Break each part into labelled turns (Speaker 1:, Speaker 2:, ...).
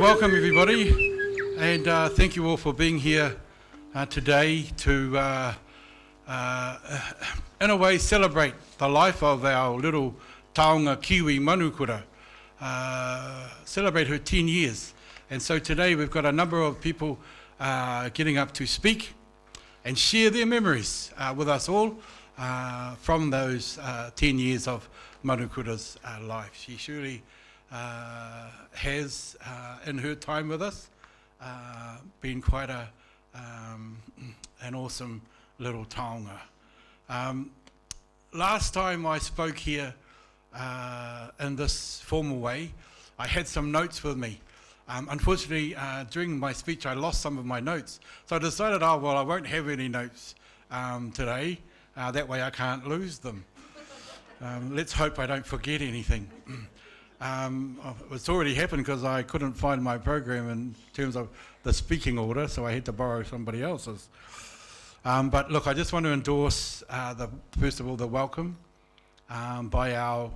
Speaker 1: welcome everybody, and thank you all for being here today to, in a way, celebrate the life of our little taonga Kiwi Manukura, celebrate her 10 years. And so today we've got a number of people getting up to speak and share their memories with us all from those 10 years of Manukura's life. She surely has, in her time with us, been quite an awesome little taonga. Last time I spoke here in this formal way, I had some notes with me. Unfortunately, during my speech, I lost some of my notes. So I decided, I won't have any notes today. That way I can't lose them. Let's hope I don't forget anything. It's already happened because I couldn't find my program in terms of the speaking order, so I had to borrow somebody else's. But look, I just want to endorse, first of all, the welcome by our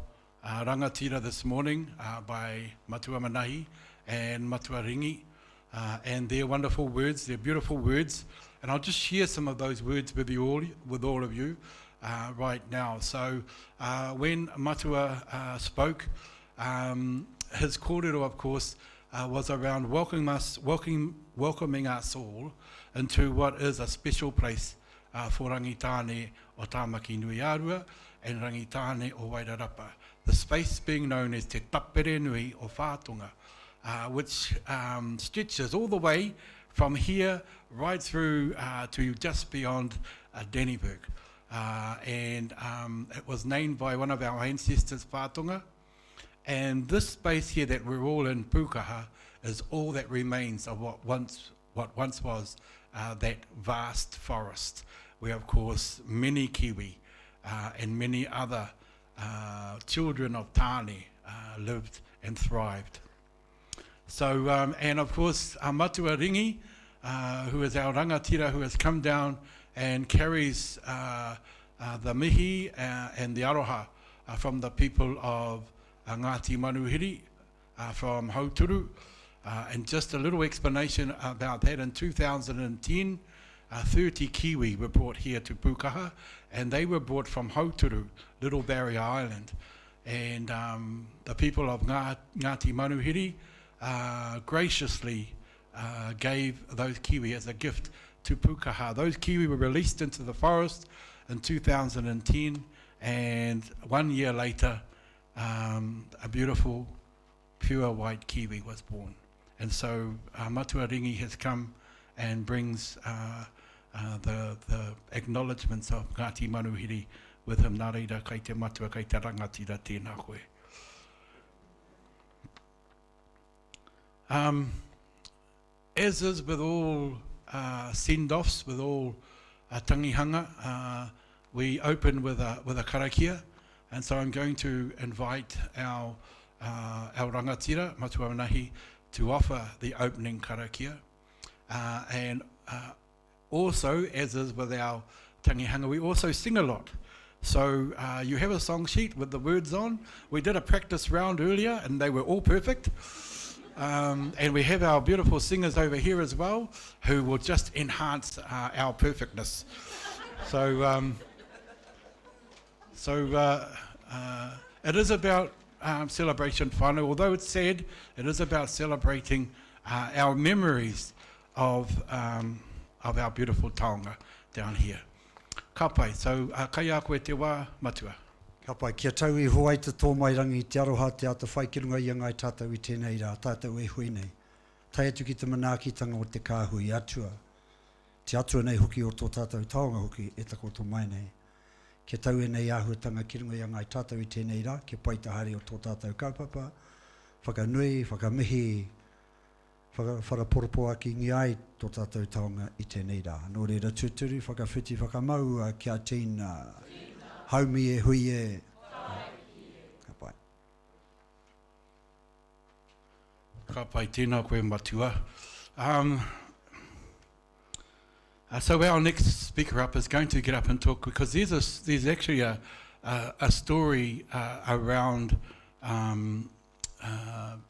Speaker 1: rangatira this morning, by Matua Manahi and Matua Ringi, and their wonderful words, their beautiful words. And I'll just share some of those words with all of you right now. So when Matua spoke, his kōrero, of course, was around welcoming us all into what is a special place for Rangitāne o Tamaki Nui and Rangitāne o Wairarapa. The space being known as Te Tapere Nui o Whātunga, which stretches all the way from here right through to just beyond Dennyburg. And it was named by one of our ancestors, Whātunga. And this space here that we're all in, Pūkaha, is all that remains of what once was that vast forest, where of course many Kiwi and many other children of Tāne lived and thrived. So, and of course Matua Ringi, who is our rangatira, who has come down and carries the mihi and the aroha from the people of Ngati Manuhiri from Hauturu. And just a little explanation about that. In 2010, 30 Kiwi were brought here to Pūkaha, and they were brought from Hauturu, Little Barrier Island. And the people of Ngati Manuhiri graciously gave those Kiwi as a gift to Pūkaha. Those Kiwi were released into the forest in 2010, and 1 year later, a beautiful, pure white Kiwi was born. And so Matua Ringi has come and brings the acknowledgements of Ngati Manuhiri with him. Nā reira, kei te matua, kei te rangatira tēnā koe. As is with all send-offs, with all tangihanga, we open with a karakia. And so I'm going to invite our rangatira, Matua Manahi, to offer the opening karakia. And also, as is with our tangihanga, we also sing a lot. So you have a song sheet with the words on. We did a practice round earlier and they were all perfect. And we have our beautiful singers over here as well, who will just enhance our perfectness. So it is about celebration whānau. Although it's sad, it is about celebrating our memories of our beautiful taonga down here. Ka pai, so kai a koe te wā, Matua.
Speaker 2: Ka pai, kia tau I hoai te tō mai rangi te aroha te ata whaikirunga I ngai tātou I tēnei rā, tātou e hui nei. Tai atu ki te manaakitanga o te kāhui atua. Te atua nei hoki o tō tātou taonga hoki e tako tō mai nei. Kia tau e nei āhuatanga ki runga I ngai tātou I tēnei rā, kia pai te hari o tō tātou kaupapa, whakanui, whakamihi, whakaporopoa ki ngi ai tō tātou taonga I tēnei rā. Nō reira tūturu, whakawhiti, whakamaua, kia tīna, haumi e hui e. Ka pai.
Speaker 1: Ka pai tēnā koe Matua. So our next speaker up is going to get up and talk, because there's actually a story around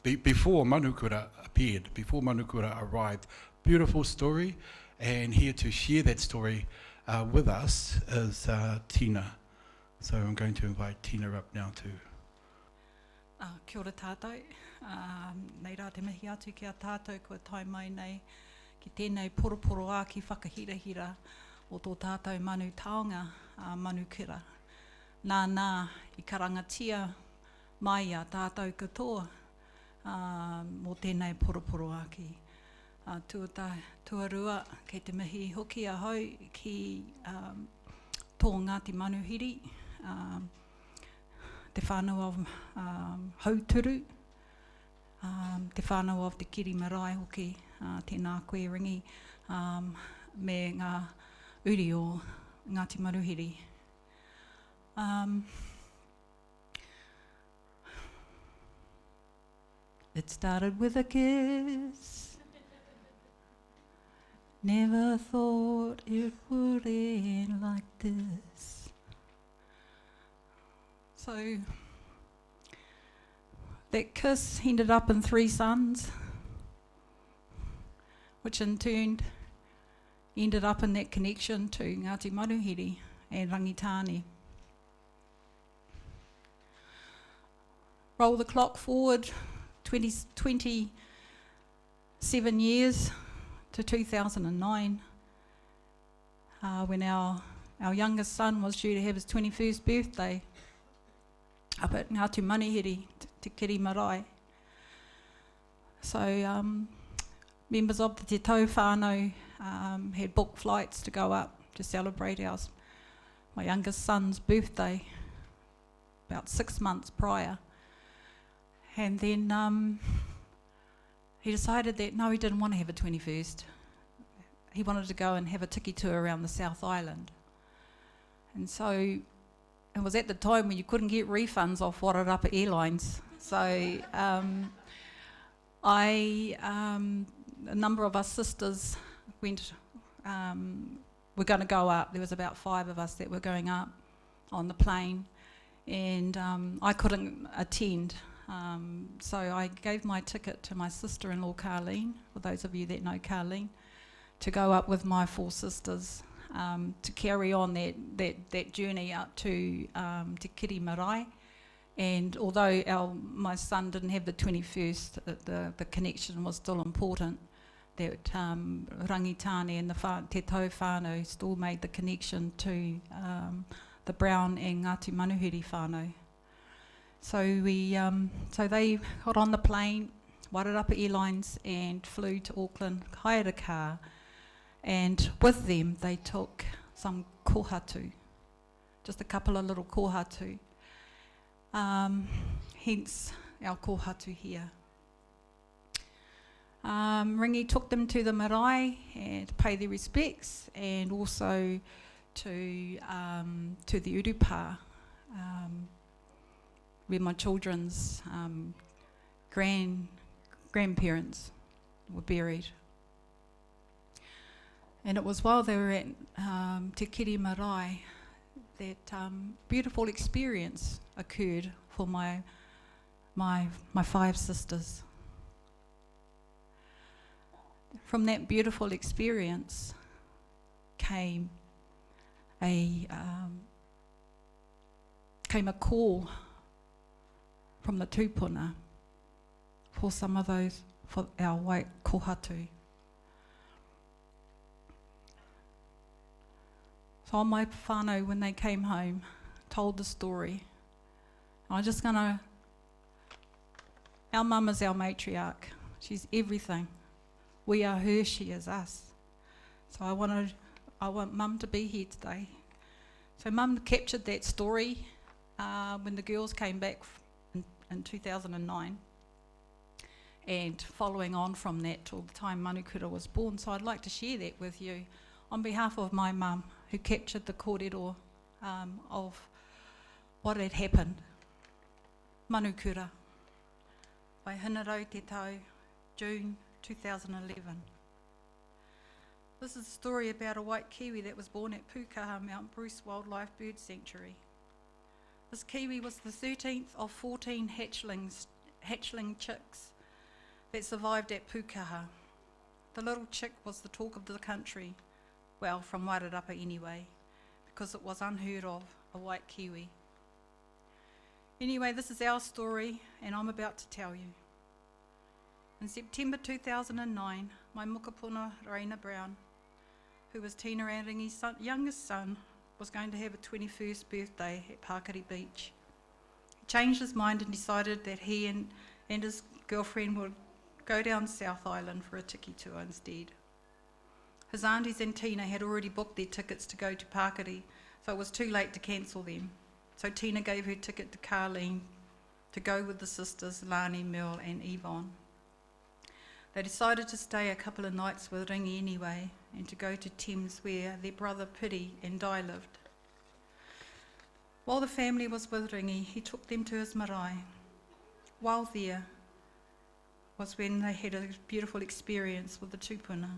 Speaker 1: before Manukura, prepared before Manukura arrived. Beautiful story, and here to share that story with us is Tina. So I'm going to invite Tina up now too.
Speaker 3: Kia ora tātou. Nei rā te mihi atu ki a tātou kua tai mai nei ki tēnei poroporo ā ki whakahirahira o tō tātou manu taonga Manukura. Nā i karangatia mai a tātou katoa mō tēnei poroporo āki. Tuarua kei te mihi hoki a hau ki tō Ngati Manuhiri, te whānau of Hauturu, te whānau of te Kiri Marae hoki, tēnā koe Ringi, me ngā uri o Ngati Manuhiri. It started with a kiss. Never thought it would end like this. So that kiss ended up in 3 sons, which in turn ended up in that connection to Ngati Manuhiri and Rangitāne. Roll the clock forward 27 years to 2009, when our youngest son was due to have his 21st birthday up at Ngati Manuhiri, te Kiri Marae. So members of the Te Tau whānau had booked flights to go up to celebrate my youngest son's birthday about 6 months prior. And then he decided that no, he didn't want to have a 21st. He wanted to go and have a tiki tour around the South Island. And so it was at the time when you couldn't get refunds off Wairarapa Airlines. So a number of us sisters went, we're going to go up. There was about 5 of us that were going up on the plane, and I couldn't attend. So I gave my ticket to my sister-in-law Carleen, for those of you that know Carleen, to go up with my 4 sisters to carry on that journey up to Te Kiri Marae. And although my son didn't have the 21st, the connection was still important, that Rangitāne and the Te Tau whānau still made the connection to the Brown and Ngati Manuhiri whānau. So they got on the plane, Wairarapa Airlines, and flew to Auckland, hired a car, and with them they took some kohatu, just a couple of little kohatu, hence our kohatu here. Ringi took them to the marae and to pay their respects, and also to the urupa, where my children's grandparents were buried. And it was while they were at Te Kiri Marae that beautiful experience occurred for my 5 sisters. From that beautiful experience came a call from the tūpuna for some of those, for our white kohatu. So my whānau, when they came home, told the story. I'm just gonna, our mum is our matriarch. She's everything. We are her, she is us. So I want mum to be here today. So mum captured that story when the girls came back in 2009, and following on from that till the time Manukura was born. So I'd like to share that with you on behalf of my mum, who captured the kōrero of what had happened. Manukura, by Hinarau Te Tau, June 2011. This is a story about a white Kiwi that was born at Pūkaha Mount Bruce Wildlife Bird Sanctuary. This Kiwi was the 13th of 14 hatchling chicks that survived at Pūkaha. The little chick was the talk of the country, well, from Wairarapa anyway, because it was unheard of, a white Kiwi. Anyway, this is our story, and I'm about to tell you. In September 2009, my mukapuna, Raina Brown, who was Tina and Ringi's youngest son, was going to have a 21st birthday at Pakari Beach. He changed his mind and decided that he and his girlfriend would go down South Island for a tiki tour instead. His aunties and Tina had already booked their tickets to go to Pakari, so it was too late to cancel them. So Tina gave her ticket to Carleen to go with the sisters Lani, Mel and Yvonne. They decided to stay a couple of nights with Ringi anyway and to go to Thames where their brother Piri and Di lived. While the family was with Ringi, he took them to his marae. While there was when they had a beautiful experience with the tupuna.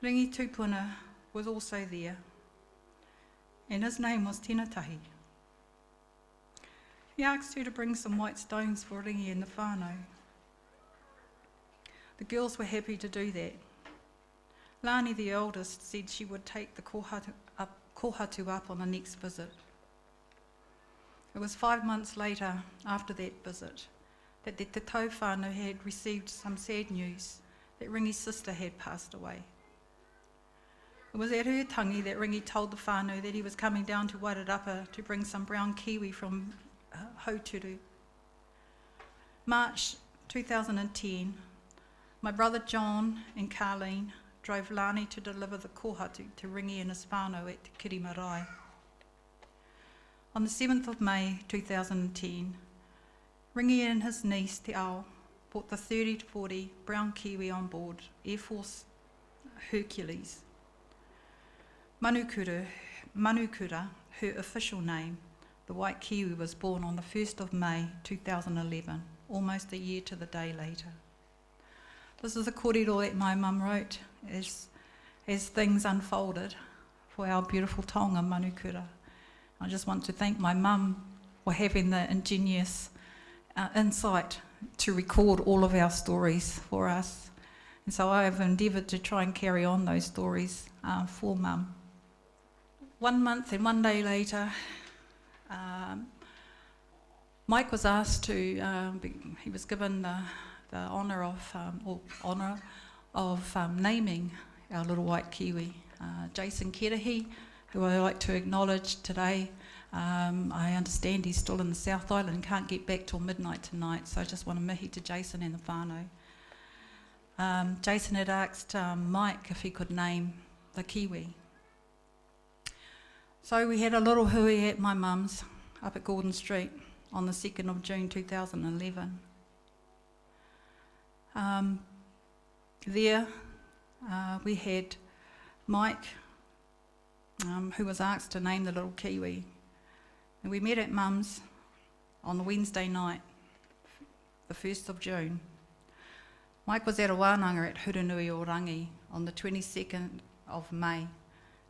Speaker 3: Ringi tupuna was also there, and his name was Tinatahi. He asked her to bring some white stones for Ringi and the whānau. The girls were happy to do that. Lani, the eldest, said she would take the kōhatu up on the next visit. It was 5 months later, after that visit, that the te tau whānau had received some sad news that Ringi's sister had passed away. It was at her tangi that Ringi told the whānau that he was coming down to Wairarapa to bring some brown kiwi from Hauturu. March 2010, my brother John and Carleen drove Lani to deliver the kōhatu to Ringi and his whānau at Te Kiri Marae. On the 7th of May 2010, Ringi and his niece Te Ao brought the 30 to 40 brown kiwi on board Air Force Hercules. Manukura, her official name, the white kiwi, was born on the 1st of May 2011, almost a year to the day later. This is a kōrero that my mum wrote as things unfolded for our beautiful taonga, Manukura. I just want to thank my mum for having the ingenious insight to record all of our stories for us. And so I have endeavoured to try and carry on those stories for mum. 1 month and 1 day later, Mike was asked to, he was given the honour of naming our little white kiwi. Jason Kerehi, who I like to acknowledge today. I understand he's still in the South Island and can't get back till midnight tonight, so I just want to mihi to Jason and the whānau. Jason had asked Mike if he could name the kiwi. So we had a little hui at my mum's up at Gordon Street on the 2nd of June 2011. There we had Mike, who was asked to name the little kiwi. And we met at mum's on the Wednesday night, the 1st of June. Mike was at a wānanga at Huranui o Rangi on the 22nd of May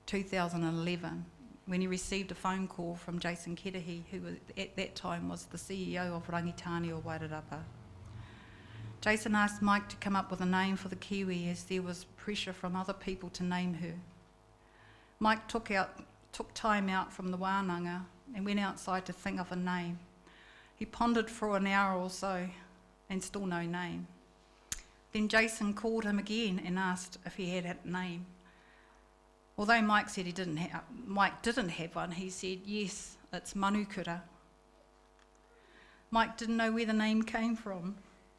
Speaker 3: 2011 when he received a phone call from Jason Kerehi, who was, at that time was the CEO of Rangitāne or Wairarapa. Jason asked Mike to come up with a name for the kiwi as there was pressure from other people to name her. Mike took time out from the wānanga and went outside to think of a name. He pondered for an hour or so and still no name. Then Jason called him again and asked if he had a name. Although Mike said Mike didn't have one, he said, yes, it's Manukura. Mike didn't know where the name came from,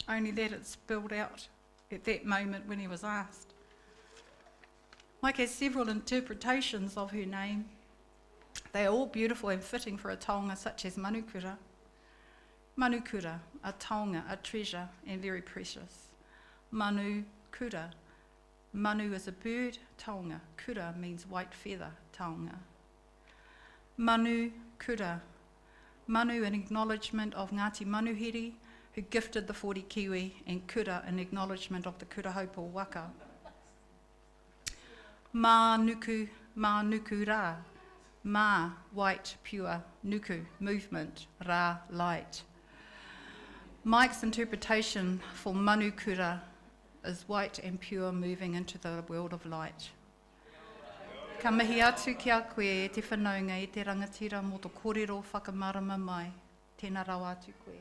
Speaker 3: only that it spilled out at that moment when he was asked. Mike has several interpretations of her name. They are all beautiful and fitting for a taonga such as Manukura. Manukura, a taonga, a treasure and very precious. Manukura. Manu is a bird, taonga. Kura means white feather, taonga. Manukura. Manu, an acknowledgement of Ngati Manuhiri, who gifted the 40 kiwi, and kura, an acknowledgement of the kura haupo waka. Nuku, nukura. Ma, white, pure, nuku, movement, ra, light. Mike's interpretation for Manukura is white and pure moving into the world of light. Ka mihi atu ki a koe e te whanaunga e te rangatira mō tō kōrero whakamarama mai, tēnā rau atu koe.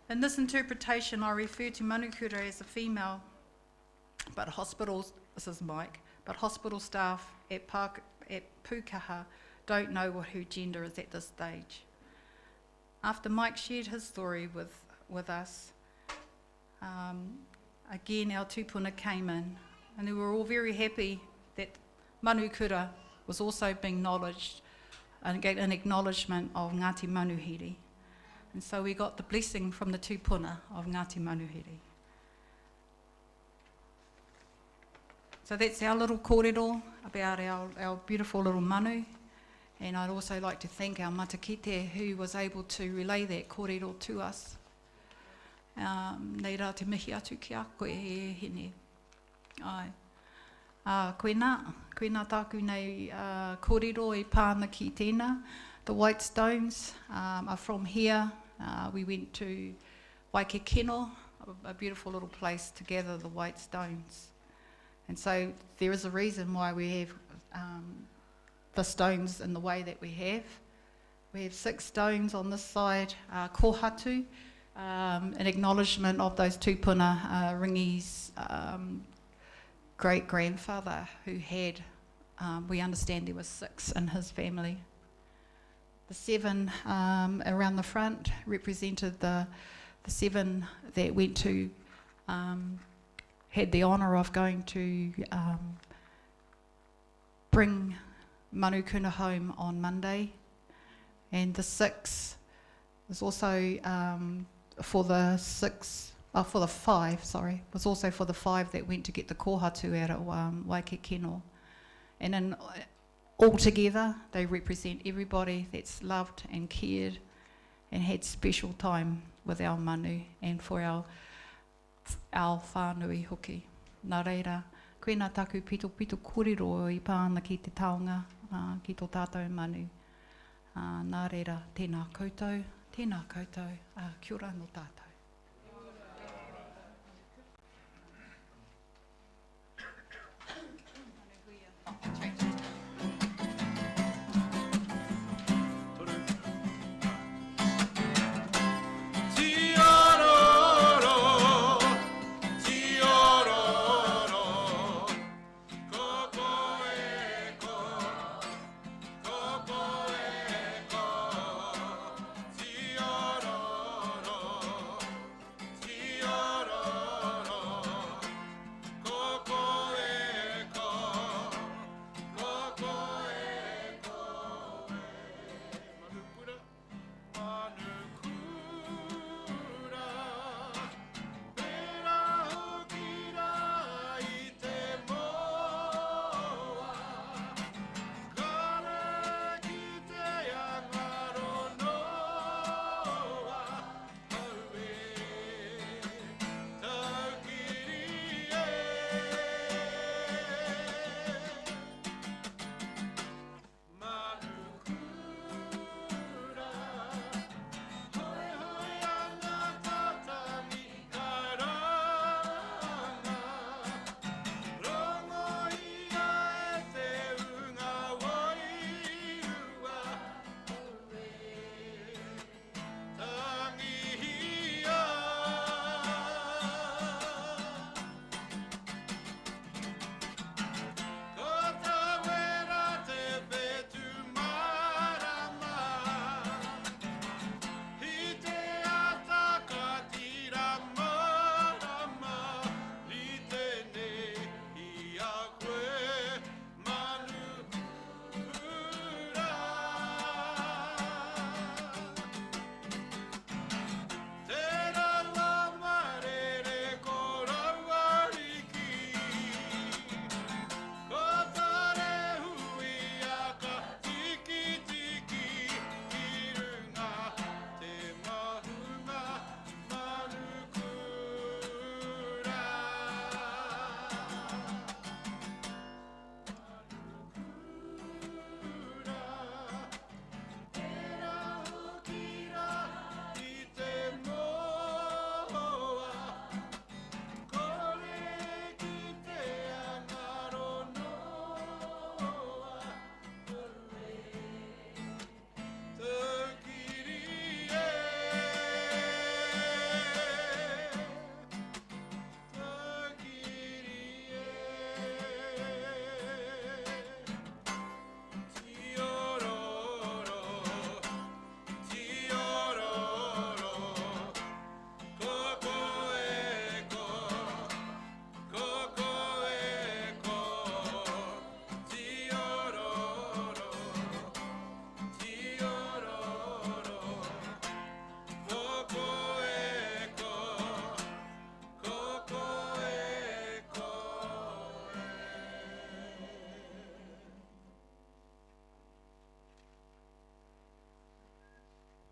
Speaker 3: In this interpretation, I refer to Manukura as a female, but hospitals, this is Mike, but hospital staff at Pūkaha don't know what her gender is at this stage. After Mike shared his story with us, again our tūpuna came in, and we were all very happy that Manukura was also being acknowledged and get an acknowledgement of Ngati Manuhiri. And so we got the blessing from the tūpuna of Ngati Manuhiri. So that's our little kōrero about our beautiful little manu. And I'd also like to thank our matakite who was able to relay that kōrero to us. Nei rā te mihi atu ki a koe he hene. Ai. Koena tāku nei kōrero I pāna ki tēnā. The White Stones are from here. We went to Waikikino, a beautiful little place to gather the White Stones. And so there is a reason why we have the stones in the way that we have. We have 6 stones on this side, kōhatu, an acknowledgement of those tūpuna, Ringi's great-grandfather who had, we understand there were 6 in his family. The 7 around the front represented the 7 that went to, had the honour of going to bring Manukura home on Monday. And the 6 was also for the 5, was also for the 5 that went to get the kōhatu out at Waikikino. And in altogether, they represent everybody that's loved and cared and had special time with our manu and for our whānui hoki. Nā reira, koena taku pito kōrero I pāna ki te taonga, ki tō tātou manu. Nā reira, tēnā koutou, kia ora no tātou.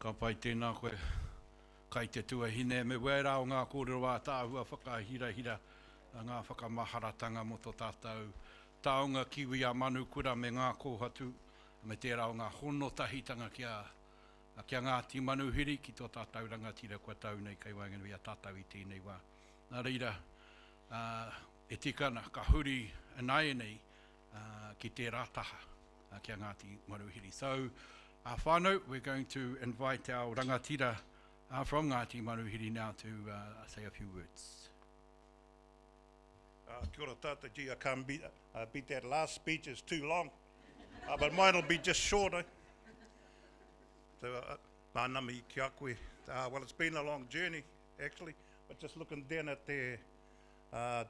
Speaker 1: Ka pai tēnā koe kai te tuahine me wera o ngā kōrero wā tāhua whakahira-hira a ngā whakamaharatanga mo tō tātou taonga Kiwi a Manukura me ngā kōhatu me tērā o ngā hono tahitanga kia Ngati Manuhiri ki tō tātou rangatira kua tau nei kai wānganui a tātou I tēnei wā. Nā reira, e tikana ka huri anai nei ki te rātaha kia Ngati Manuhiri. So, whānau, we're going to invite our rangatira from Ngati Manuhiri now to say a few words.
Speaker 4: Kia ora tātou, gee, I can't beat that last speech, it's too long. But mine will be just short. So, Manami ki a koe. Well, it's been a long journey, actually, but just looking down at there, our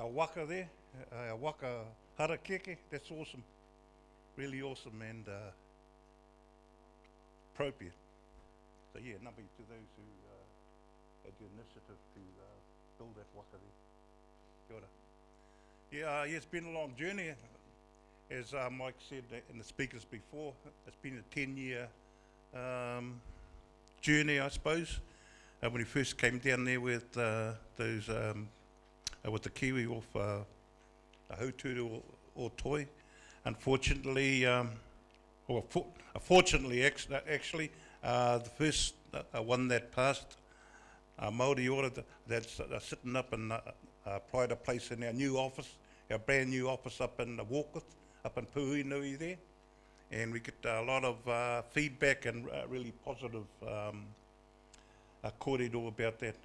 Speaker 4: waka there, our waka harakeke, that's awesome, really awesome and appropriate. So yeah, nabi to those who had the initiative to build that waka there. Kia ora. Yeah, it's been a long journey. As Mike said in the speakers before, it's been a 10-year journey, I suppose. When we first came down there with those, with the Kiwi off the Hauturu or Toi. Unfortunately, fortunately actually, the first one that passed, Māori order that's sitting up in pride of place in our new office, our brand new office up in Walketh, up in Pūkaha Nui there, and we get a lot of feedback and really positive kōrero about that.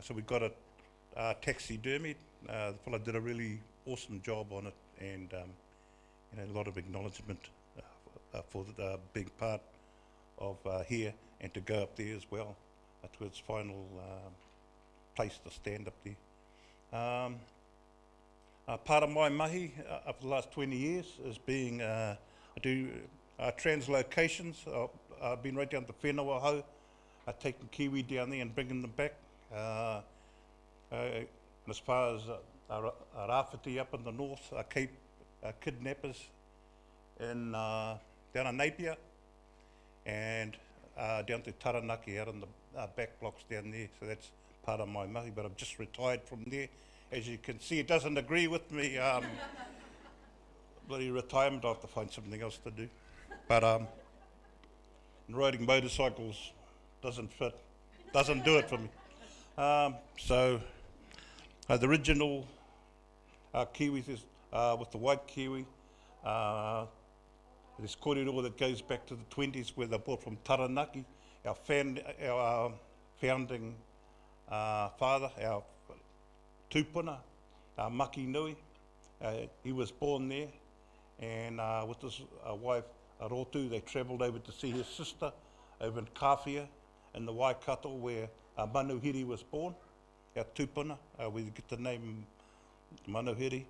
Speaker 4: So we got it taxidermied. The fellow did a really awesome job on it, and a lot of acknowledgement for the big part of here, and to go up there as well to its final place to stand up there. Part of my mahi for the last 20 years is being, I do translocations. I've been right down to Whenua Hau, taking Kiwi down there and bringing them back. And as far as Rāwhiti up in the north, Cape kidnappers in, down in Napier, and down to Taranaki out in the back blocks down there. So that's part of my mahi, but I've just retired from there. As you can see, it doesn't agree with me. Bloody retirement, I have to find something else to do. But riding motorcycles doesn't fit, doesn't do it for me. So the original Kiwis is with the white Kiwi. There's kōrero that goes back to the 20s where they brought from Taranaki. Our founding father, our tūpuna, Tamaki Nui, he was born there, and with his wife Rotu, they travelled over to see his sister over in Kawhia in the Waikato where Manuhiri was born, our tūpuna. We get the name Manuhiri,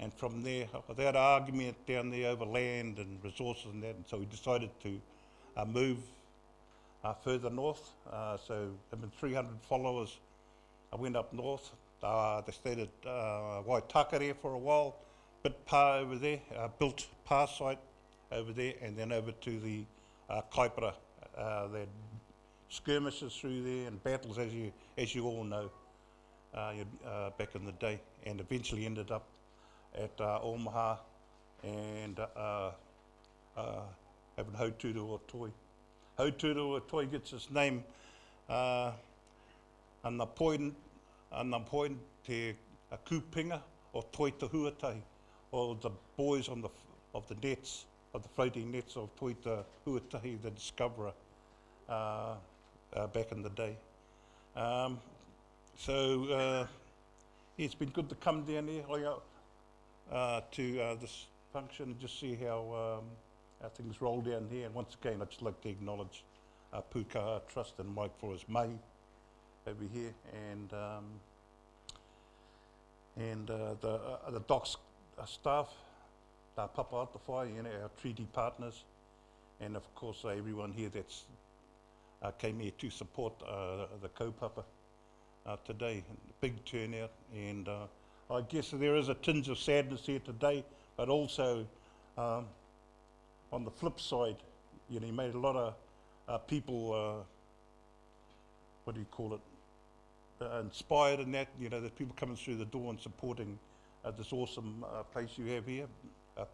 Speaker 4: and from there, they had an argument down there over land and resources and that, and so we decided to move further north. So having 300 followers, I went up north. They stayed at Waitakere for a while, bit pa over there, built pa site over there, and then over to the Kaipara. They had skirmishes through there and battles, as you all know, back in the day, and eventually ended up at Omaha and having Hauturu o Toi. Hauturu o Toi gets its name on the point te kūpinga o Toi te Huatahi, or the boys on of the nets, of the floating nets of Toi te Huatahi, the discoverer back in the day. So it's been good to come down here to this function and just see how things roll down here. And once again, I'd just like to acknowledge Pūkaha Trust and Mike for his mahi over here, and the docks staff, Papa Atawhai, our treaty partners, and of course everyone here that's came here to support the kaupapa today. Big turnout, and I guess there is a tinge of sadness here today, but also on the flip side, you know, he made a lot of people, what do you call it, inspired in that, you know, the people coming through the door and supporting this awesome place you have here,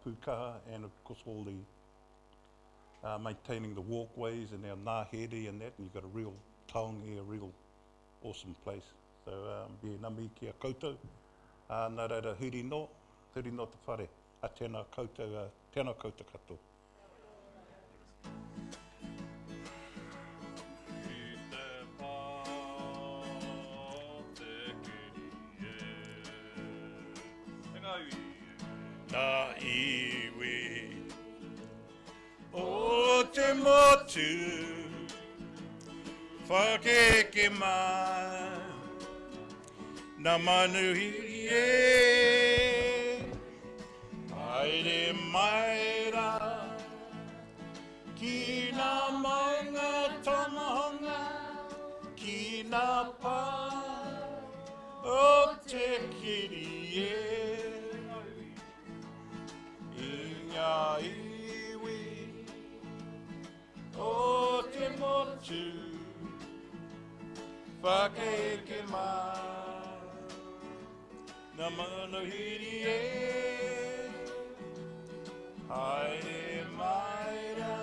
Speaker 4: Pūkaha, and of course all the maintaining the walkways and our Ngati and that, and you've got a real taonga, a real awesome place. So, yeah, ngā mihi ki a koutou, nā reira huri no te whare, a tēnā koutou katoa. Nā iwi o te motu whakeke mai nā manuhiri e haere mai rā ki nā maunga tomahonga ki nā pā o te kiri e ngā iwi o te motu whakeke mai nā manuhiri e haere mai rā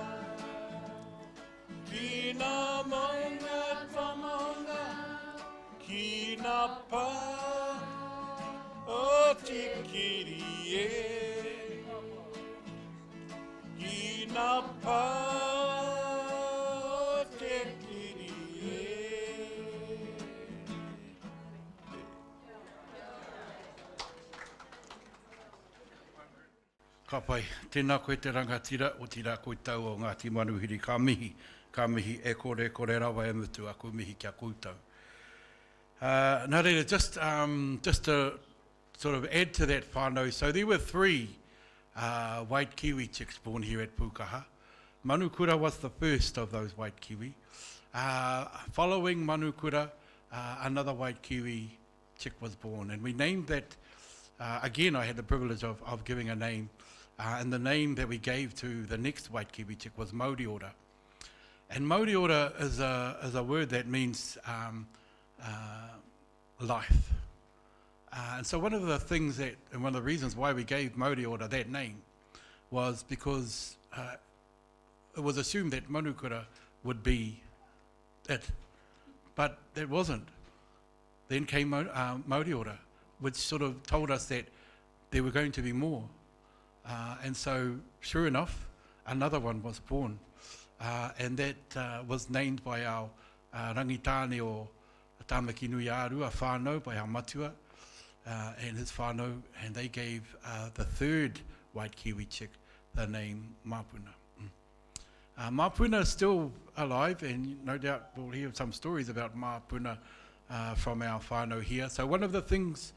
Speaker 4: ki nā maunga tamahonga ki nā pā o te kiri e nā pā o te kiri e.
Speaker 1: Ka pai, tēnā koe te rangatira o tira koe tau o Ngati Manuhiri, ka mihi e kore rawa e mutu a koe mihi kia koutou. Nā reira, just to sort of add to that whānau, so there were 3 white Kiwi chicks born here at Pūkaha. Manukura was the first of those white Kiwi. Following Manukura, another white Kiwi chick was born, and we named that, again I had the privilege of giving a name, and the name that we gave to the next white Kiwi chick was Mauriora. And Mauriora is a word that means life. And so one of the things that, and one of the reasons why we gave Mauriora that name was because it was assumed that Manukura would be it, but that wasn't. Then came Mauriora, which sort of told us that there were going to be more. And so, sure enough, another one was born, and that was named by our Rangitāne or Tamaki Nui aru, a whānau, by our Matua, and his whānau, and they gave the 3rd white Kiwi chick the name Mapuna. Mapuna is still alive, and no doubt we'll hear some stories about Mapuna from our whānau here. So one of the things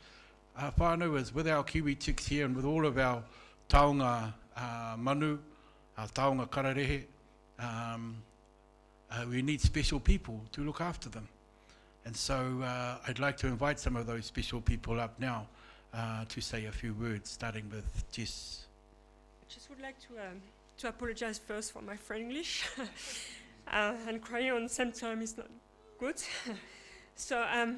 Speaker 1: whānau is with our Kiwi chicks here and with all of our taonga manu, our taonga kararehe, we need special people to look after them. And so I'd like to invite some of those special people up now to say a few words, starting with Jess.
Speaker 5: I just would like to apologize first for my Franglish, and crying on the same time is not good. So I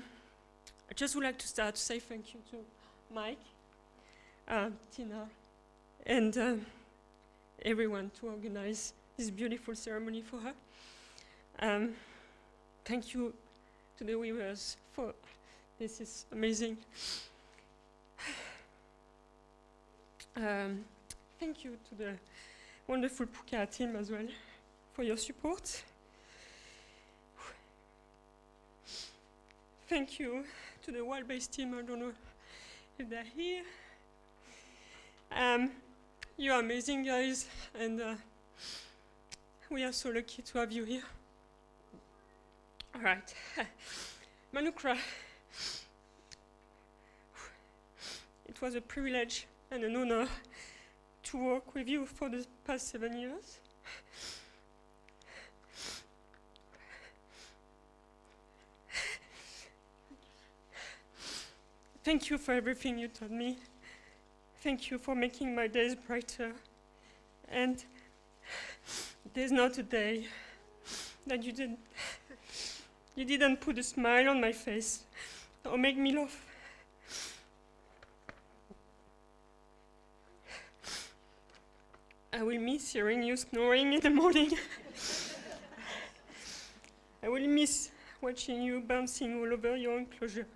Speaker 5: just would like to start to say thank you to Mike, Tina, and everyone to organize this beautiful ceremony for her. Thank you to the weavers for this is amazing. Thank you to the wonderful Pūkaha team as well for your support. Thank you to the wild-based team. I don't know if they're here. You are amazing, guys, and we are so lucky to have you here. All right, Manukura. It was a privilege and an honor to work with you for the past 7 years. Thank you for everything you taught me. Thank you for making my days brighter. And there's not a day that you didn't put a smile on my face or make me laugh. I will miss hearing you snoring in the morning. I will miss watching you bouncing all over your enclosure,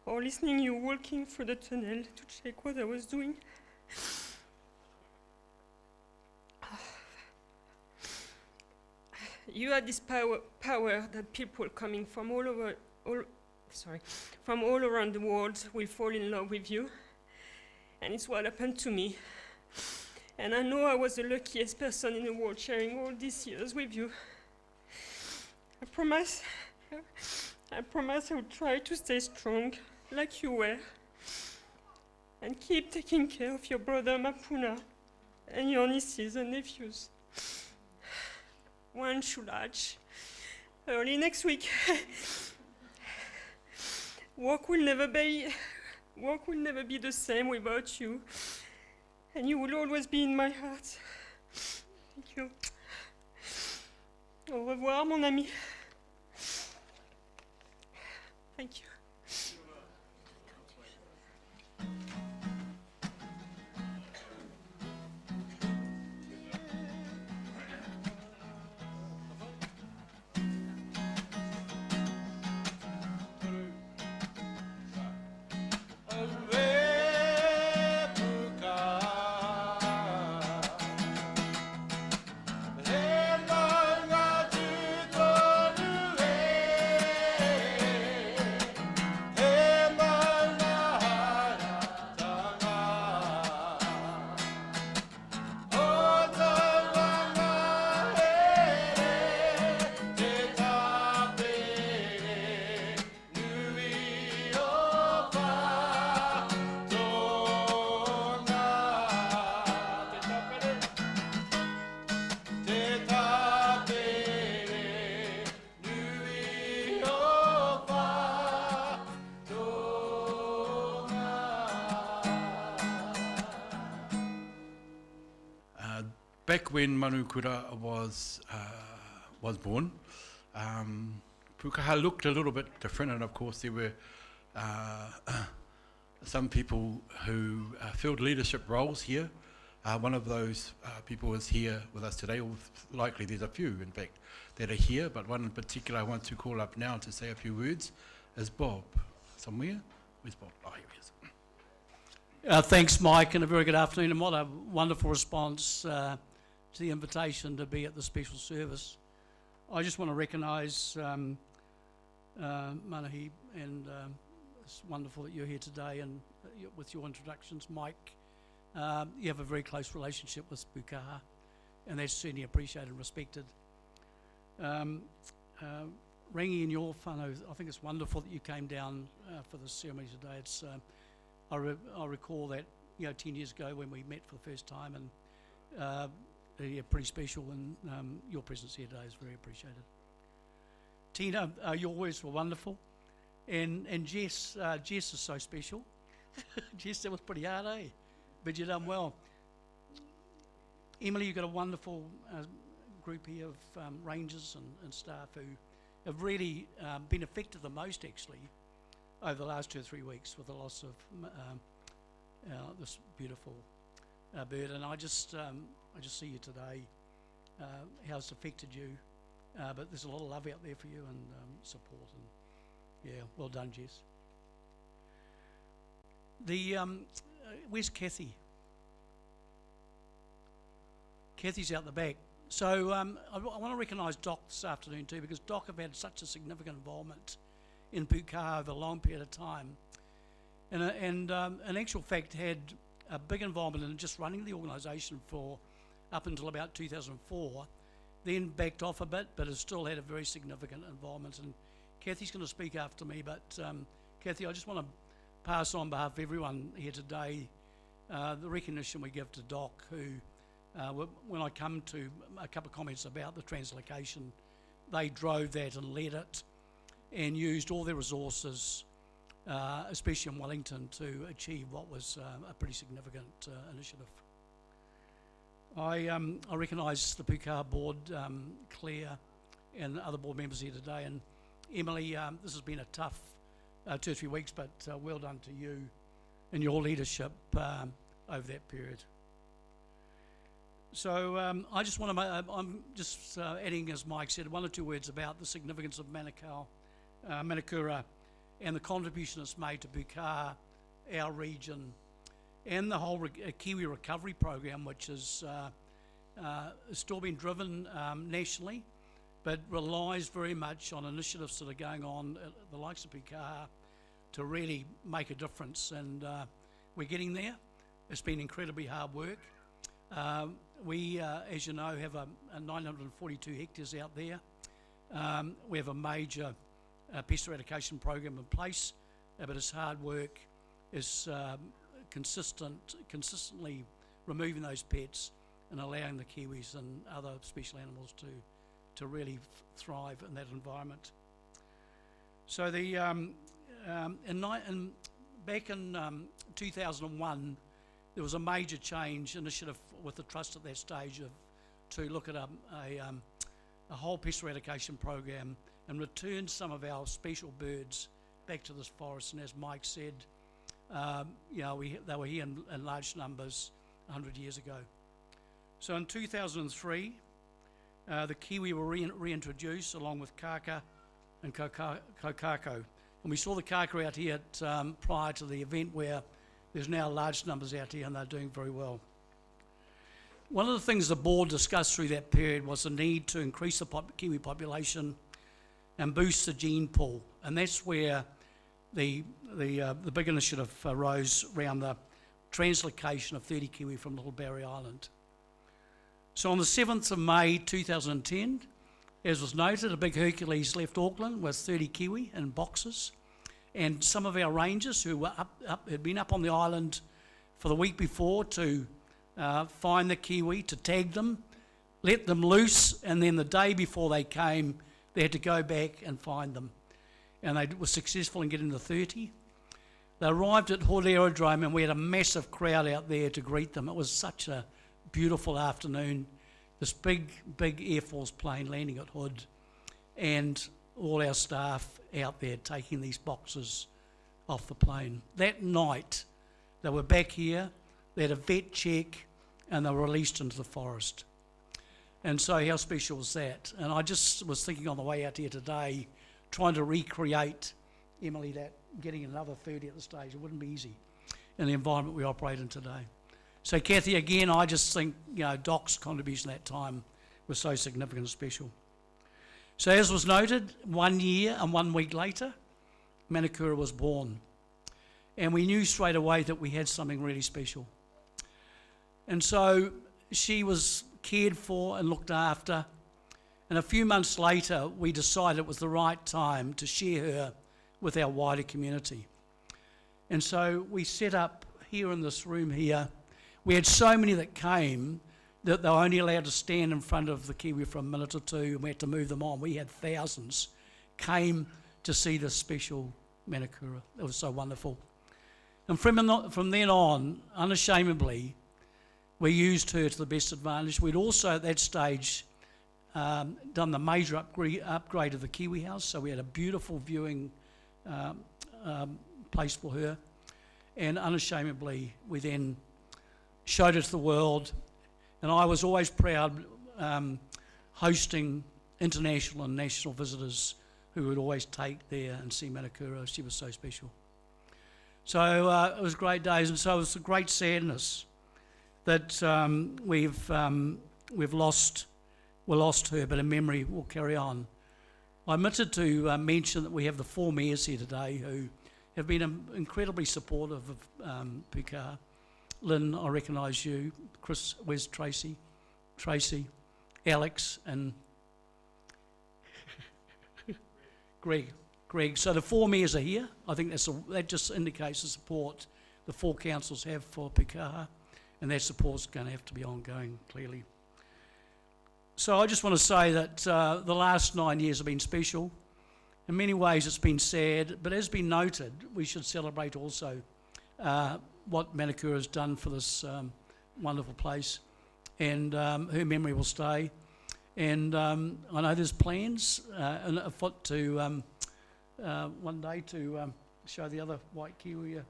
Speaker 5: or listening you walking through the tunnel to check what I was doing. You had this power that people coming from all around the world will fall in love with you, and it's what happened to me. And I know I was the luckiest person in the world sharing all these years with you. I promise I will try to stay strong like you were, and keep taking care of your brother Mapuna and your nieces and nephews. One should hatch early next week. Work will never be the same without you, and you will always be in my heart. Thank you. Au revoir, mon ami. Thank you.
Speaker 1: Back when Manukura was born, Pūkaha looked a little bit different, and of course there were some people who filled leadership roles here. One of those people is here with us today, or likely there's a few in fact that are here, but one in particular I want to call up now to say a few words is Bob. Somewhere? Where's Bob? Oh, here he is.
Speaker 6: Thanks, Mike, and a very good afternoon, and what a wonderful response to the invitation to be at the special service. I just want to recognise Manahi, and it's wonderful that you're here today, and with your introductions, Mike. You have a very close relationship with Pūkaha, and that's certainly appreciated and respected. Ringi and your whānau, I think it's wonderful that you came down for this ceremony today. It's I recall that 10 years ago when we met for the first time, and pretty special, and your presence here today is very appreciated. Tina, your words were wonderful, and Jess is so special. Jess, that was pretty hard, eh? But you done well. Emily, you've got a wonderful group here of rangers and staff who have really been affected the most, actually, over the last 2 or 3 weeks with the loss of this beautiful bird. And I just see you today, how it's affected you. But there's a lot of love out there for you, and support. And yeah, well done, Jess. Where's Kathy? Kathy's out the back. So I want to recognise Doc this afternoon too, because Doc have had such a significant involvement in Pūkaha over a long period of time, and in actual fact had a big involvement in just running the organisation for up until about 2004, then backed off a bit, but has still had a very significant involvement. And Kathy's going to speak after me, but Kathy, I just want to pass on behalf of everyone here today the recognition we give to Doc, who when I come to a couple of comments about the translocation, they drove that and led it and used all their resources, especially in Wellington, to achieve what was a pretty significant initiative. I recognise the Pūkaha board, Claire, and other board members here today. And Emily, this has been a tough 2 or 3 weeks, but well done to you and your leadership over that period. So I just want to, I'm just adding, as Mike said, 1 or 2 words about the significance of Manukura and the contribution it's made to Pūkaha, our region, and the whole Kiwi recovery program, which is still being driven nationally, but relies very much on initiatives that are going on at the likes of Pūkaha to really make a difference. And we're getting there. It's been incredibly hard work. We, as you know, have a 942 hectares out there. We have a major pest eradication program in place, but it's hard work. It's consistently removing those pets and allowing the kiwis and other special animals to really thrive in that environment. So the back in 2001, there was a major change initiative with the trust at that stage to look at a whole pest eradication program and return some of our special birds back to this forest. And as Mike said, you know, they were here in large numbers 100 years ago. So in 2003, the kiwi were reintroduced along with kaka and kokako. And we saw the kaka out here prior to the event, where there's now large numbers out here and they're doing very well. One of the things the board discussed through that period was the need to increase the kiwi population and boost the gene pool. And that's where the big initiative arose around the translocation of 30 kiwi from Little Barrier Island. So on the 7th of May 2010, as was noted, a big Hercules left Auckland with 30 kiwi in boxes, and some of our rangers who were had been up on the island for the week before to find the kiwi, to tag them, let them loose, and then the day before they came, they had to go back and find them. And they were successful in getting the 30. They arrived at Hood Aerodrome and we had a massive crowd out there to greet them. It was such a beautiful afternoon. This big Air Force plane landing at Hood, and all our staff out there taking these boxes off the plane. That night, they were back here, they had a vet check, and they were released into the forest. And so how special was that? And I just was thinking on the way out here today, trying to recreate, Emily, that getting another 30 at the stage. It wouldn't be easy in the environment we operate in today. So Kathy, again, I just think, you know, Doc's contribution at that time was so significant and special. So as was noted, 1 year and 1 week later, Manukura was born. And we knew straight away that we had something really special. And so she was cared for and looked after. And a few months later, we decided it was the right time to share her with our wider community. And so we set up here in this room here. We had so many that came that they were only allowed to stand in front of the kiwi for a minute or two, and we had to move them on. We had thousands came to see this special Manukura. It was so wonderful. And from then on, unashamedly, we used her to the best advantage. We'd also at that stage done the major upgrade of the Kiwi house, so we had a beautiful viewing place for her. And unashamedly, we then showed it to the world. And I was always proud hosting international and national visitors who would always take there and see Manukura. She was so special. So it was great days, and so it was a great sadness that we've lost her, but in memory will carry on. I omitted to mention that we have the 4 mayors here today who have been incredibly supportive of Pūkaha. Lynn, I recognise you. Chris, where's Tracy? Tracy, Alex, and Greg. So the 4 mayors are here. I think that just indicates the support the 4 councils have for Pūkaha, and that support's going to have to be ongoing, clearly. So I just want to say that the last 9 years have been special. In many ways it's been sad, but as been noted, we should celebrate also what Manukura has done for this wonderful place. and her memory will stay. And I know there's plans afoot to one day to show the other white Kiwi,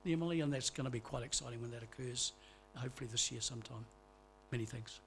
Speaker 6: the Emily, and that's going to be quite exciting when that occurs, hopefully this year sometime. Many thanks.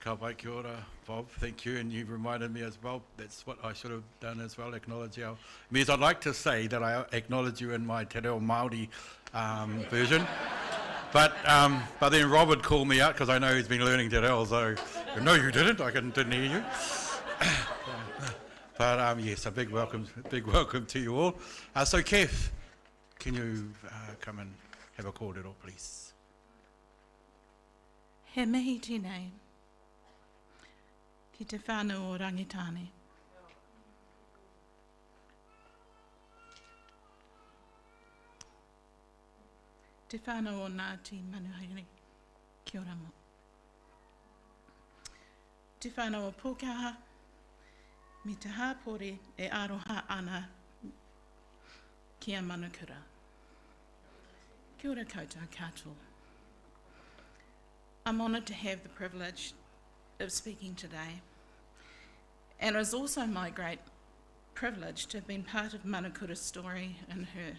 Speaker 1: Ka pai kia ora, Bob, thank you, and you've reminded me as well, that's what I should have done as well, acknowledge our... Means I'd like to say that I acknowledge you in my te reo Māori version, but then Rob would call me out because I know he's been learning te reo, so no you didn't, I didn't hear you. But yes, a big welcome to you all. So Kev, can you come and have a kōrero, please?
Speaker 7: He mihi tēnei, ki te whānau o Rangitāne. Te whānau o Ngati Manuhiri, kia ora mo. Te whānau o Pūkaha, me te hāpore e aroha ana kia Manukura. Kia ora koutou katoa. I'm honoured to have the privilege of speaking today, and it was also my great privilege to have been part of Manukura's story in her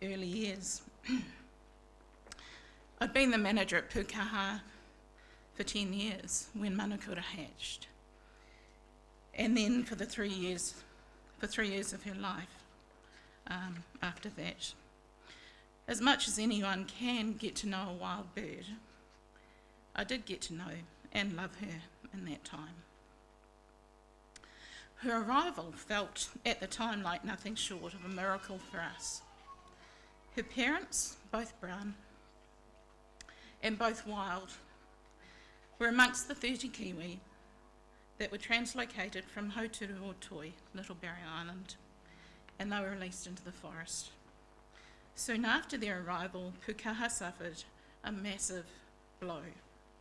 Speaker 7: early years. I'd been the manager at Pūkaha for 10 years when Manukura hatched, and then for 3 years of her life after that. As much as anyone can get to know a wild bird, I did get to know and love her in that time. Her arrival felt at the time like nothing short of a miracle for us. Her parents, both brown and both wild, were amongst the 30 Kiwi that were translocated from Hauturu o Toi, Little Barrier Island, and they were released into the forest. Soon after their arrival, Pūkaha suffered a massive blow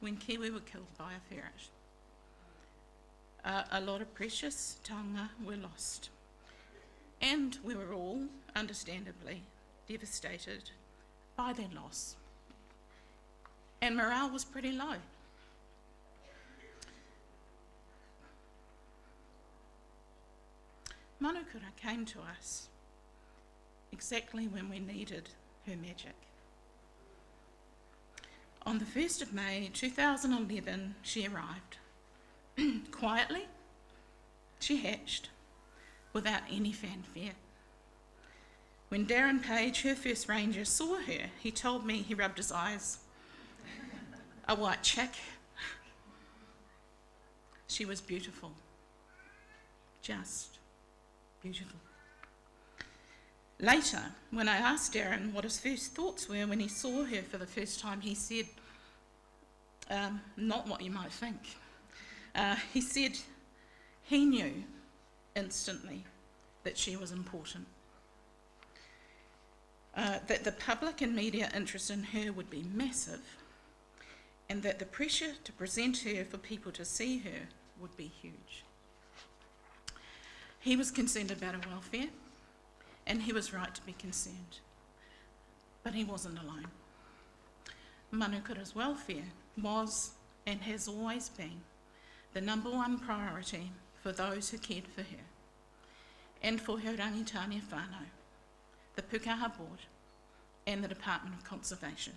Speaker 7: when Kiwi were killed by a ferret. A lot of precious taonga were lost, and we were all, understandably, devastated by their loss. And morale was pretty low. Manukura came to us exactly when we needed her magic. On the 1st of May 2011, she arrived. Quietly, she hatched without any fanfare. When Darren Page, her first ranger, saw her, he told me, he rubbed his eyes, a white chick. She was beautiful, just beautiful. Later, when I asked Darren what his first thoughts were when he saw her for the first time, he said, not what you might think. He said he knew instantly that she was important, that the public and media interest in her would be massive, and that the pressure to present her for people to see her would be huge. He was concerned about her welfare, and he was right to be concerned. But he wasn't alone. Manukura's welfare was and has always been the number one priority for those who cared for her. and for her Rangitāne whānau, the Pūkaha Board, and the Department of Conservation.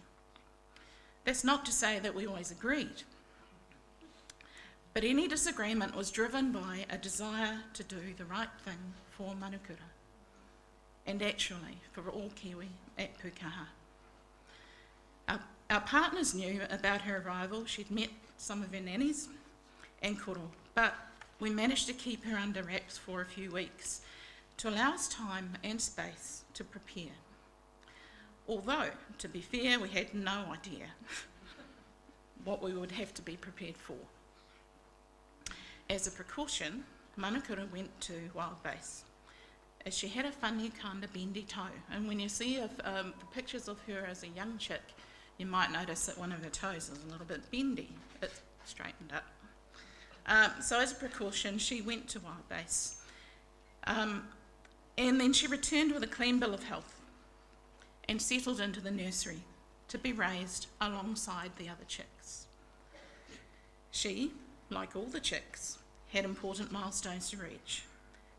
Speaker 7: That's not to say that we always agreed, but any disagreement was driven by a desire to do the right thing for Manukura, and actually for all Kiwi at Pūkaha. Our partners knew about her arrival. She'd met some of her nannies and koro, but we managed to keep her under wraps for a few weeks to allow us time and space to prepare. Although, to be fair, we had no idea what we would have to be prepared for. As a precaution, Manukura went to wild base, as she had a funny kind of bendy toe. And when you see the pictures of her as a young chick, you might notice that one of her toes is a little bit bendy. It's straightened up. So as a precaution, she went to wild base. And then she returned with a clean bill of health and settled into the nursery to be raised alongside the other chicks. She, like all the chicks, had important milestones to reach: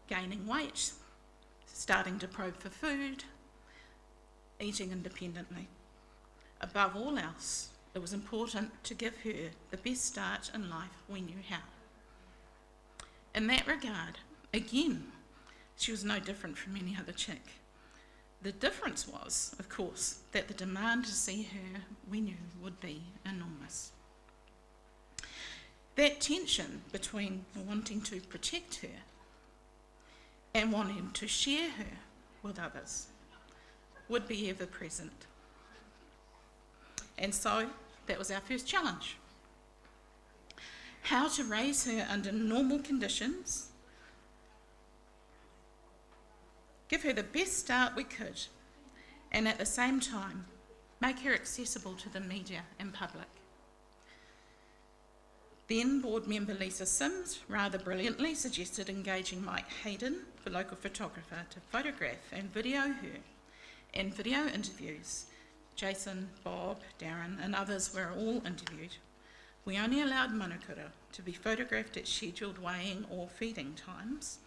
Speaker 7: gaining weight, starting to probe for food, eating independently. Above all else, it was important to give her the best start in life we knew how. In that regard, again, she was no different from any other chick. The difference was, of course, that the demand to see her we knew would be enormous. That tension between wanting to protect her and wanting to share her with others would be ever present. And so that was our first challenge: how to raise her under normal conditions, give her the best start we could, and at the same time make her accessible to the media and public. Then board member Lisa Sims rather brilliantly suggested engaging Mike Hayden, the local photographer, to photograph and video her. In video interviews, Jason, Bob, Darren and others were all interviewed. We only allowed Manukura to be photographed at scheduled weighing or feeding times,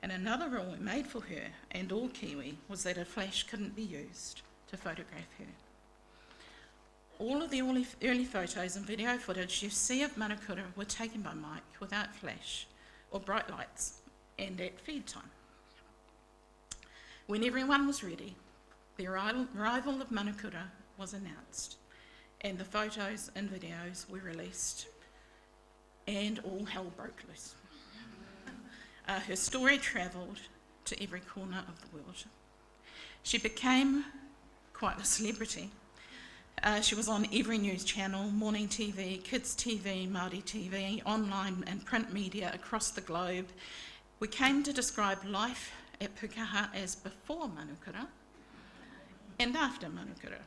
Speaker 7: and another rule we made for her and all Kiwi was that a flash couldn't be used to photograph her. All of the early photos and video footage you see of Manukura were taken by Mike without flash or bright lights and at feed time. When everyone was ready, the arrival of Manukura was announced, and the photos and videos were released, and all hell broke loose. Her story travelled to every corner of the world. She became quite a celebrity. She was on every news channel, morning TV, kids TV, Māori TV, online and print media across the globe. We came to describe life at Pūkaha as before Manukura and after Manukura.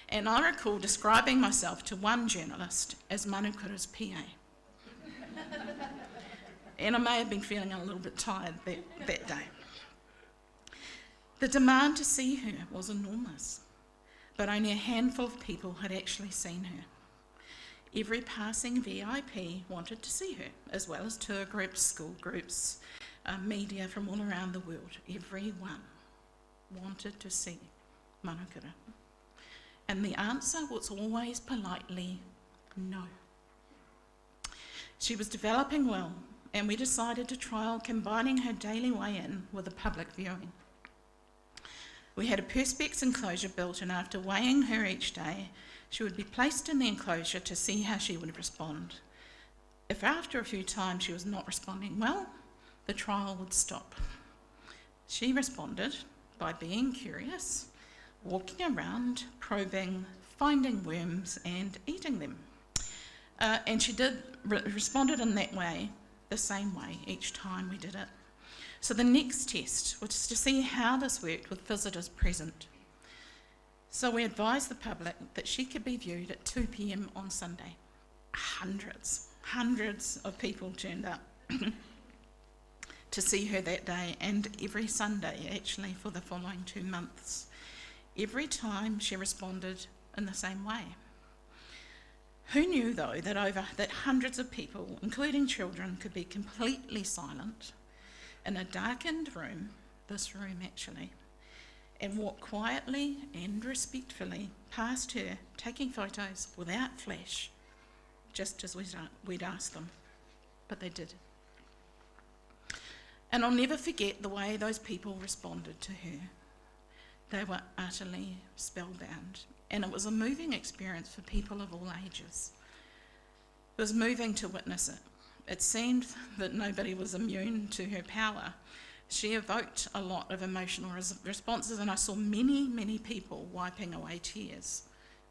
Speaker 7: And I recall describing myself to one journalist as Manukura's PA. And I may have been feeling a little bit tired that day. The demand to see her was enormous, but only a handful of people had actually seen her. Every passing VIP wanted to see her, as well as tour groups, school groups, media from all around the world. Everyone wanted to see Manukura. And the answer was always politely no. She was developing well, and we decided to trial combining her daily weigh-in with a public viewing. We had a perspex enclosure built, and after weighing her each day, she would be placed in the enclosure to see how she would respond. If after a few times she was not responding well, the trial would stop. She responded by being curious, walking around, probing, finding worms and eating them. And she responded in that way, the same way each time we did it. So the next test was to see how this worked with visitors present. So we advised the public that she could be viewed at 2 p.m. on Sunday. Hundreds of people turned up to see her that day, and every Sunday actually for the following 2 months. Every time she responded in the same way. Who knew though that hundreds of people, including children, could be completely silent, in a darkened room, this room actually, and walked quietly and respectfully past her, taking photos without flash, just as we'd asked them, but they did. And I'll never forget the way those people responded to her. They were utterly spellbound, and it was a moving experience for people of all ages. It was moving to witness it. It seemed that nobody was immune to her power. She evoked a lot of emotional responses, and I saw many, many people wiping away tears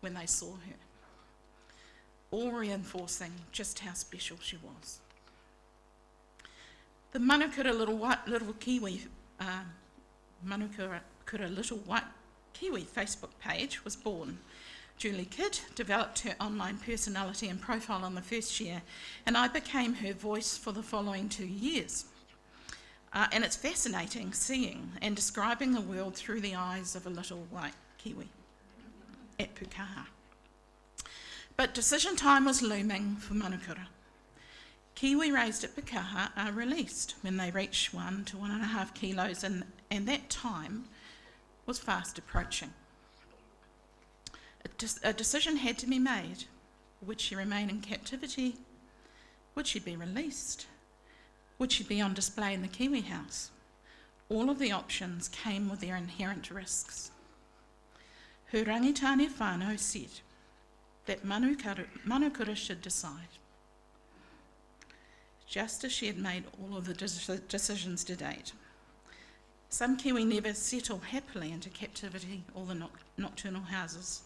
Speaker 7: when they saw her, all reinforcing just how special she was. The Manukura Little Kiwi, Manukura Little White Kiwi Facebook page was born. Julie Kidd developed her online personality and profile in the first year, and I became her voice for the following 2 years. And it's fascinating seeing and describing the world through the eyes of a little white Kiwi at Pūkaha. But decision time was looming for Manukura. Kiwi raised at Pūkaha are released when they reach 1 to 1.5 kilos, and that time was fast approaching. A decision had to be made. Would she remain in captivity? Would she be released? Would she be on display in the Kiwi house? All of the options came with their inherent risks. Her Rangitāne whānau said that Manukura should decide, just as she had made all of the decisions to date. Some Kiwi never settle happily into captivity or the nocturnal houses.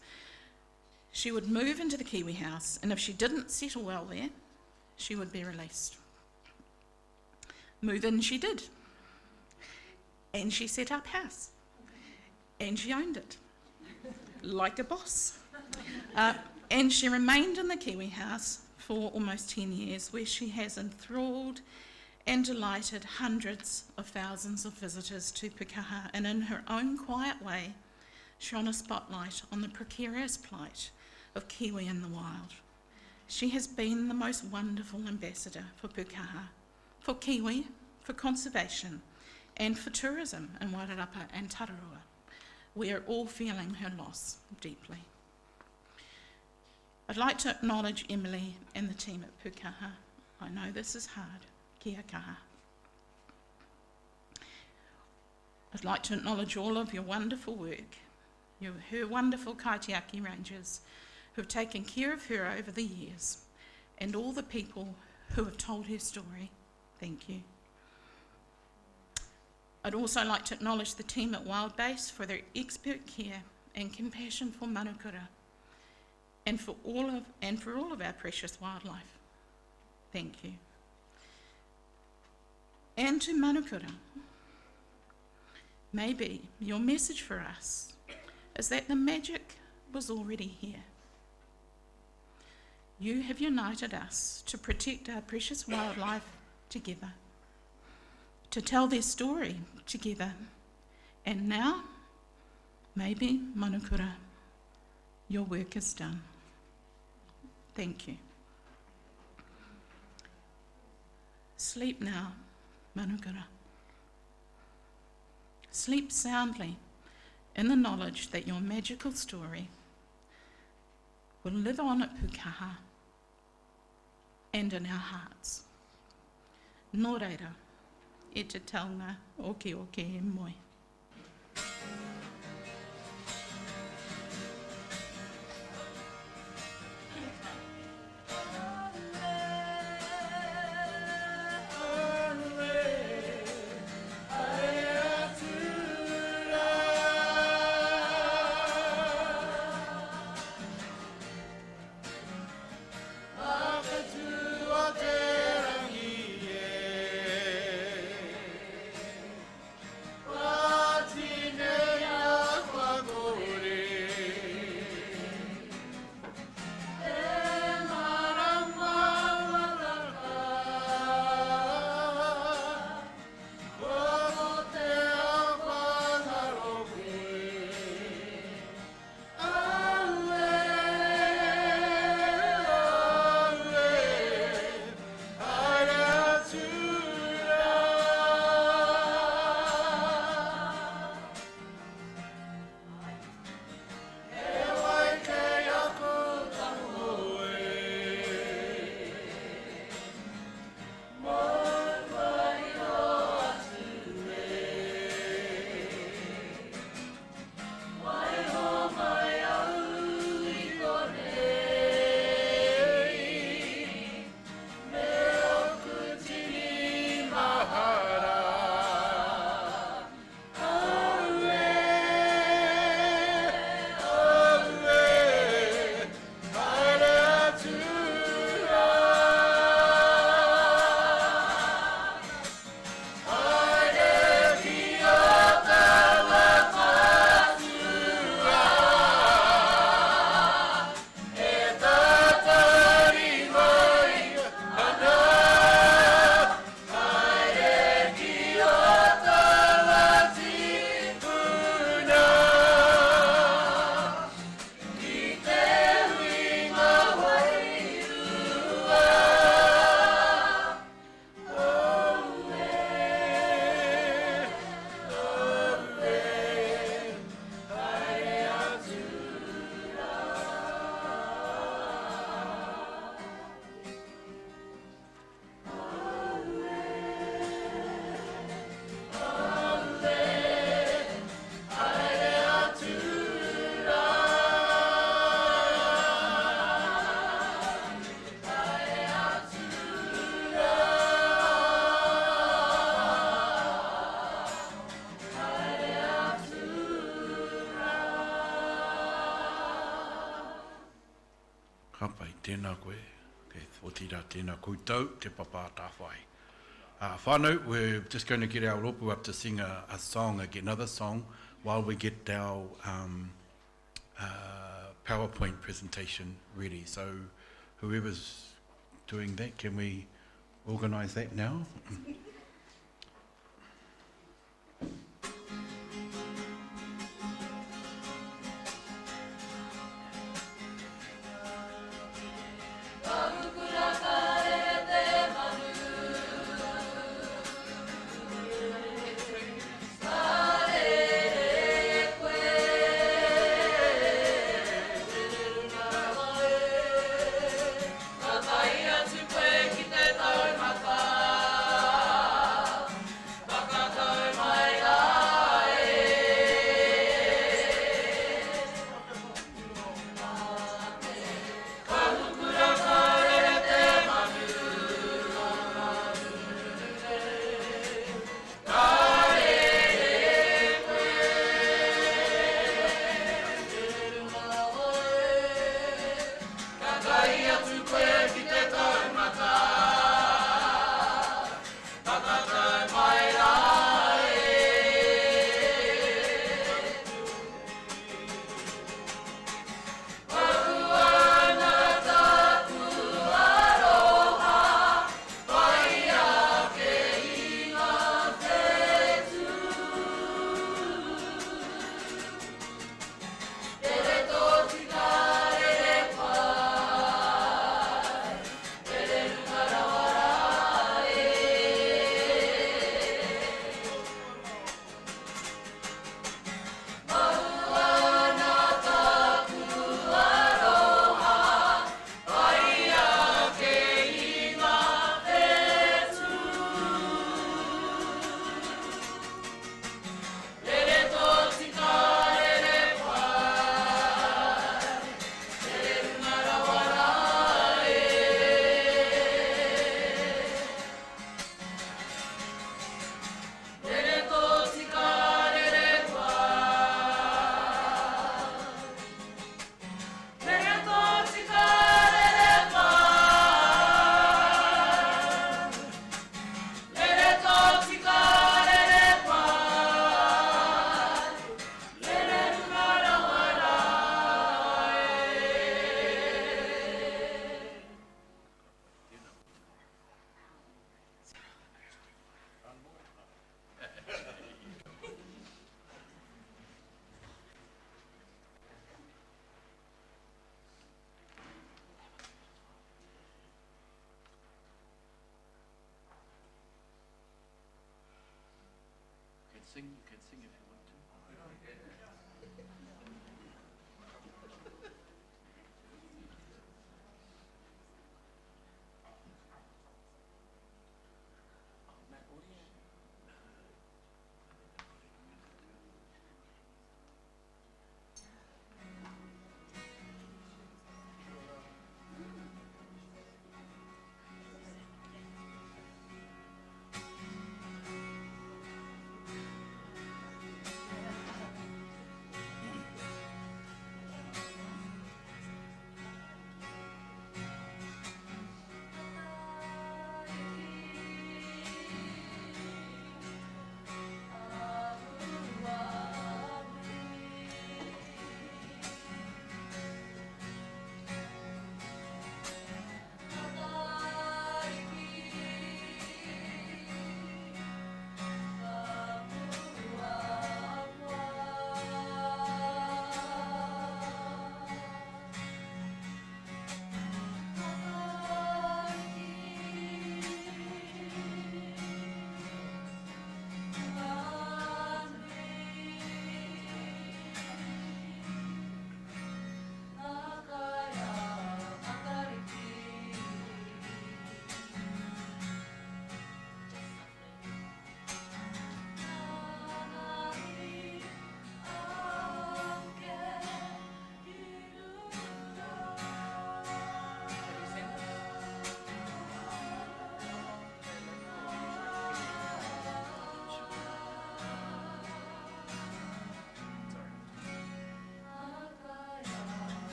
Speaker 7: She would move into the Kiwi house, and if she didn't settle well there, she would be released. Move in she did, and she set up house, and she owned it, like a boss. And she remained in the Kiwi house for almost 10 years, where she has enthralled and delighted hundreds of thousands of visitors to Pūkaha, and in her own quiet way shone a spotlight on the precarious plight of Kiwi in the wild. She has been the most wonderful ambassador for Pūkaha, for Kiwi, for conservation, and for tourism in Wairarapa and Tararua. We are all feeling her loss deeply. I'd like to acknowledge Emily and the team at Pūkaha. I know this is hard. Kia kaha. I'd like to acknowledge all of your wonderful work, her wonderful kaitiaki rangers who have taken care of her over the years, and all the people who have told her story. Thank you. I'd also like to acknowledge the team at Wild Base for their expert care and compassion for Manukura, and for all of our precious wildlife. Thank you. And to Manukura, maybe your message for us is that the magic was already here. You have united us to protect our precious wildlife together, to tell their story together, and now, maybe, Manukura, your work is done. Thank you. Sleep now, Manukura. Sleep soundly in the knowledge that your magical story will live on at Pūkaha and in our hearts. Nō reira, e te taonga oke e moi.
Speaker 8: Wow.
Speaker 1: Ka pai, tēnā koe. Kei whotira tēnā koutou, te papa tāwhai. Whānau, we're just going to get our ropu up to sing a song, another song, while we get our PowerPoint presentation ready. So whoever's doing that, can we organise that now? You can sing if you want to.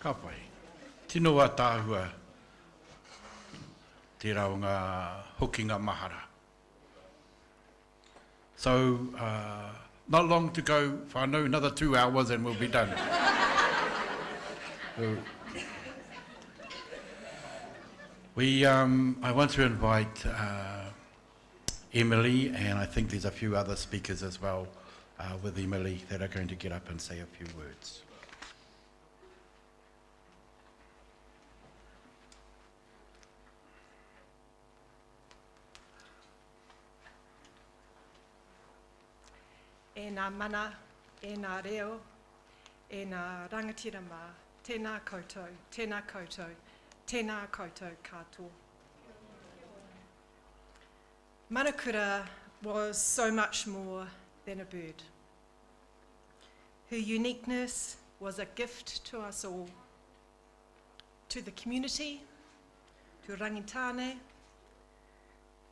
Speaker 1: Ka pai. Tino wa tāhua te raunga hokinga mahara. So, not long to go, whānau, another 2 hours and we'll be done. So, I want to invite Emily, and I think there's a few other speakers as well with Emily that are going to get up and say a few words.
Speaker 8: E nā mana, e nā reo, e nā rangatirama, tēnā koutou, tēnā koutou, tēnā koutou katoa. Manukura was so much more than a bird. Her uniqueness was a gift to us all, to the community, to Rangitāne,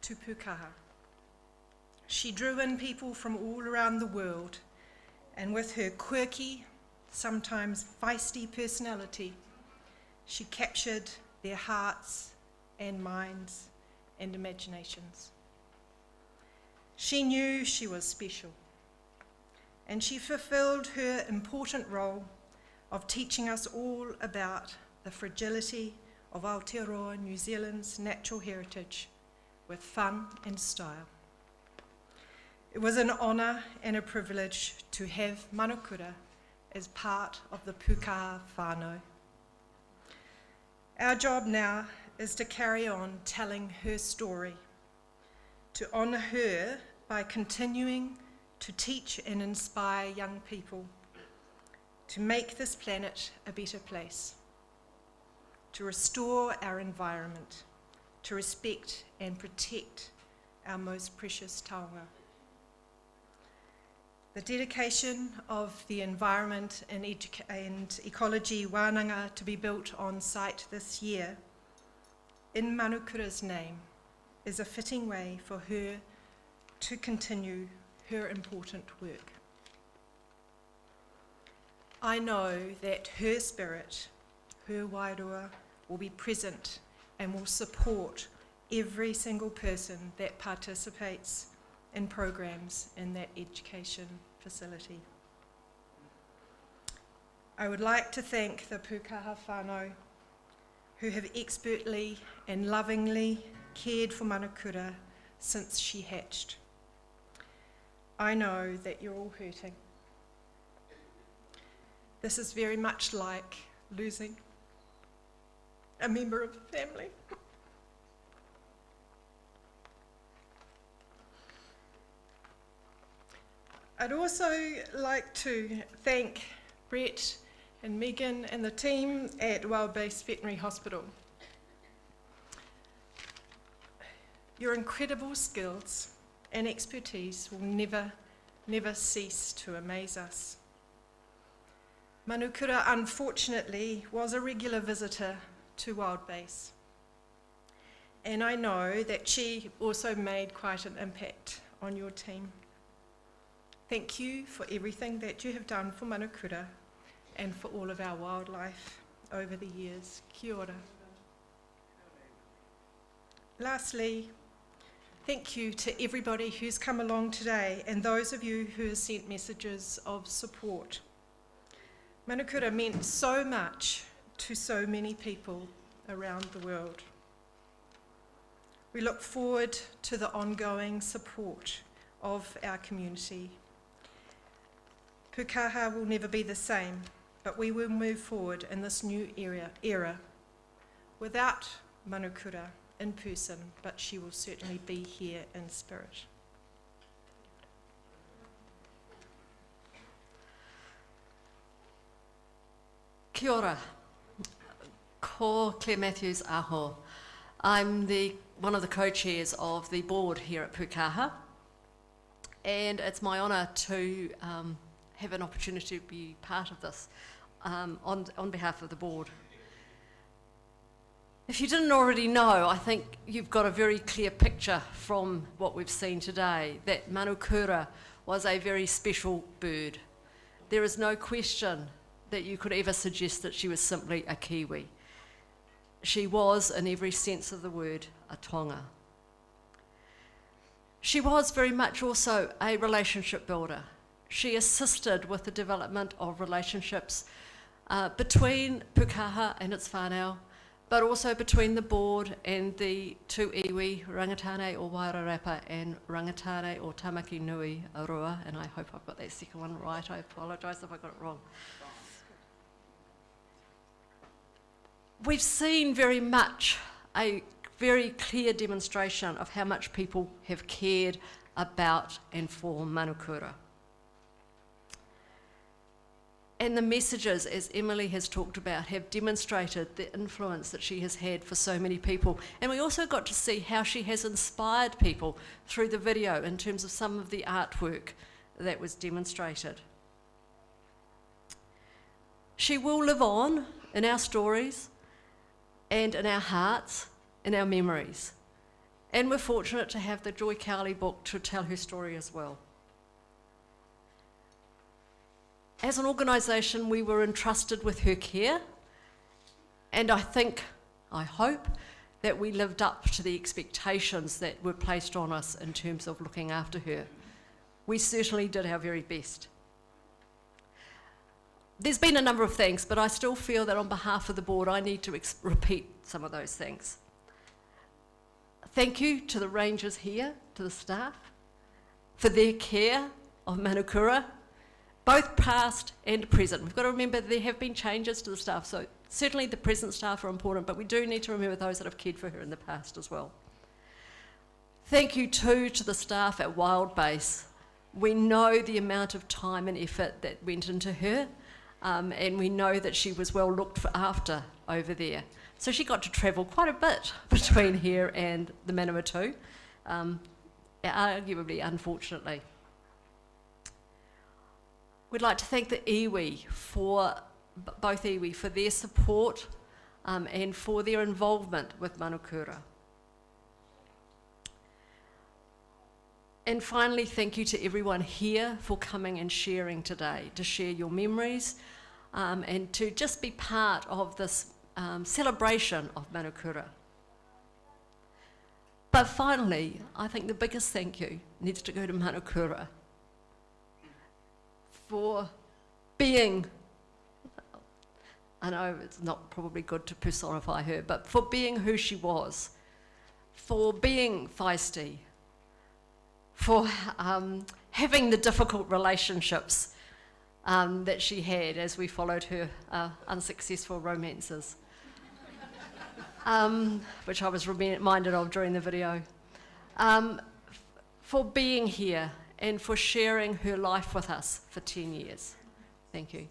Speaker 8: to Pūkaha. She drew in people from all around the world, and with her quirky, sometimes feisty personality, she captured their hearts and minds and imaginations. She knew she was special, and she fulfilled her important role of teaching us all about the fragility of Aotearoa New Zealand's natural heritage with fun and style. It was an honour and a privilege to have Manukura as part of the Pūkaha whānau. Our job now is to carry on telling her story, to honour her by continuing to teach and inspire young people, to make this planet a better place, to restore our environment, to respect and protect our most precious taonga. The dedication of the environment and ecology wānanga to be built on site this year, in Manukura's name, is a fitting way for her to continue her important work. I know that her spirit, her wairua, will be present and will support every single person that participates in programs in that education facility. I would like to thank the Pūkaha whānau who have expertly and lovingly cared for Manukura since she hatched. I know that you're all hurting. This is very much like losing a member of the family. I'd also like to thank Brett and Megan and the team at Wild-Based Veterinary Hospital. Your incredible skills and expertise will never cease to amaze us. Manukura, unfortunately, was a regular visitor to Wild-Base, and I know that she also made quite an impact on your team. Thank you for everything that you have done for Manukura and for all of our wildlife over the years. Kia ora. Lastly, thank you to everybody who's come along today and those of you who have sent messages of support. Manukura meant so much to so many people around the world. We look forward to the ongoing support of our community. Pūkaha will never be the same, but we will move forward in this new era without Manukura in person, but she will certainly be here in spirit.
Speaker 9: Kia ora. Ko Claire Matthews aho. I'm one of the co-chairs of the board here at Pūkaha, and it's my honour to have an opportunity to be part of this on behalf of the board. If you didn't already know, I think you've got a very clear picture from what we've seen today, that Manukura was a very special bird. There is no question that you could ever suggest that she was simply a Kiwi. She was, in every sense of the word, a tonga. She was very much also a relationship builder. She assisted with the development of relationships between Pūkaha and its whānau, but also between the board and the two iwi, Rangitāne or Wairarapa and Rangitāne or Tamaki Nui Arua, and I hope I've got that second one right. I apologise if I got it wrong. We've seen very much a very clear demonstration of how much people have cared about and for Manukura. And the messages, as Emily has talked about, have demonstrated the influence that she has had for so many people. And we also got to see how she has inspired people through the video in terms of some of the artwork that was demonstrated. She will live on in our stories and in our hearts, in our memories. And we're fortunate to have the Joy Cowley book to tell her story as well. As an organisation, we were entrusted with her care, and I hope, that we lived up to the expectations that were placed on us in terms of looking after her. We certainly did our very best. There's been a number of things, but I still feel that on behalf of the board, I need to repeat some of those things. Thank you to the rangers here, to the staff, for their care of Manukura, both past and present. We've got to remember there have been changes to the staff, so certainly the present staff are important, but we do need to remember those that have cared for her in the past as well. Thank you too to the staff at Wild Base. We know the amount of time and effort that went into her, and we know that she was well looked after over there. So she got to travel quite a bit between here and the Manawatu, arguably, unfortunately. We'd like to thank the iwi both iwi for their support and for their involvement with Manukura. And finally, thank you to everyone here for coming and sharing today, to share your memories and to just be part of this celebration of Manukura. But finally, I think the biggest thank you needs to go to Manukura for being, I know it's not probably good to personify her, but for being who she was, for being feisty, for having the difficult relationships that she had as we followed her unsuccessful romances, which I was reminded of during the video, for being here and for sharing her life with us for 10 years. Thank you.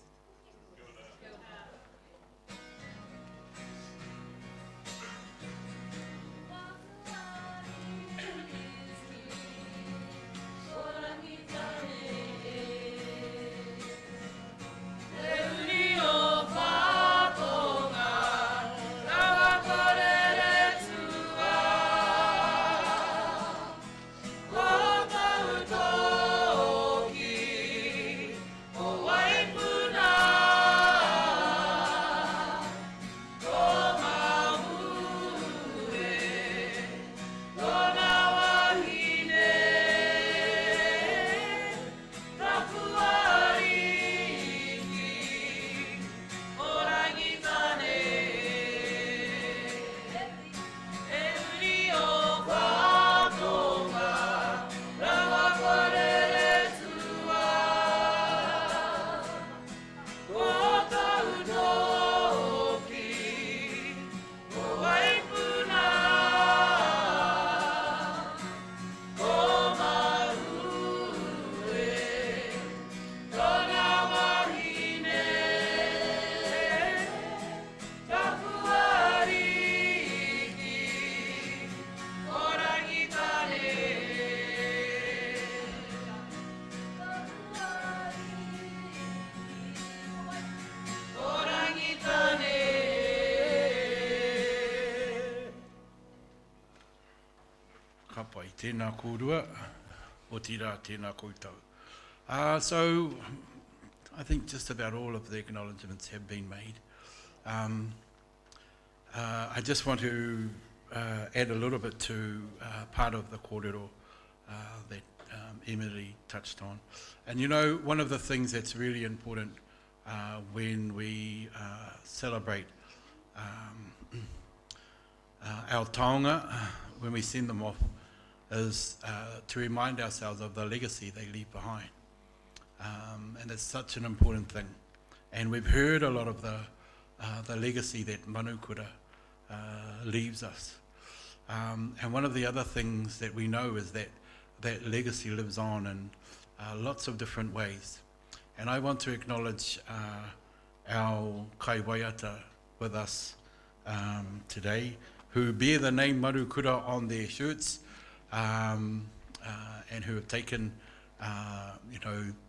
Speaker 1: Tēnā kōrua, o tira tēnā koutou. So, I think just about all of the acknowledgements have been made. I just want to add a little bit to part of the kōrero that Emily touched on. And you know, one of the things that's really important when we celebrate our taonga, when we send them off, is to remind ourselves of the legacy they leave behind. And it's such an important thing. And we've heard a lot of the legacy that Manukura leaves us. And one of the other things that we know is that that legacy lives on in lots of different ways. And I want to acknowledge our kaiwaiata with us today, who bear the name Manukura on their shirts, and who have taken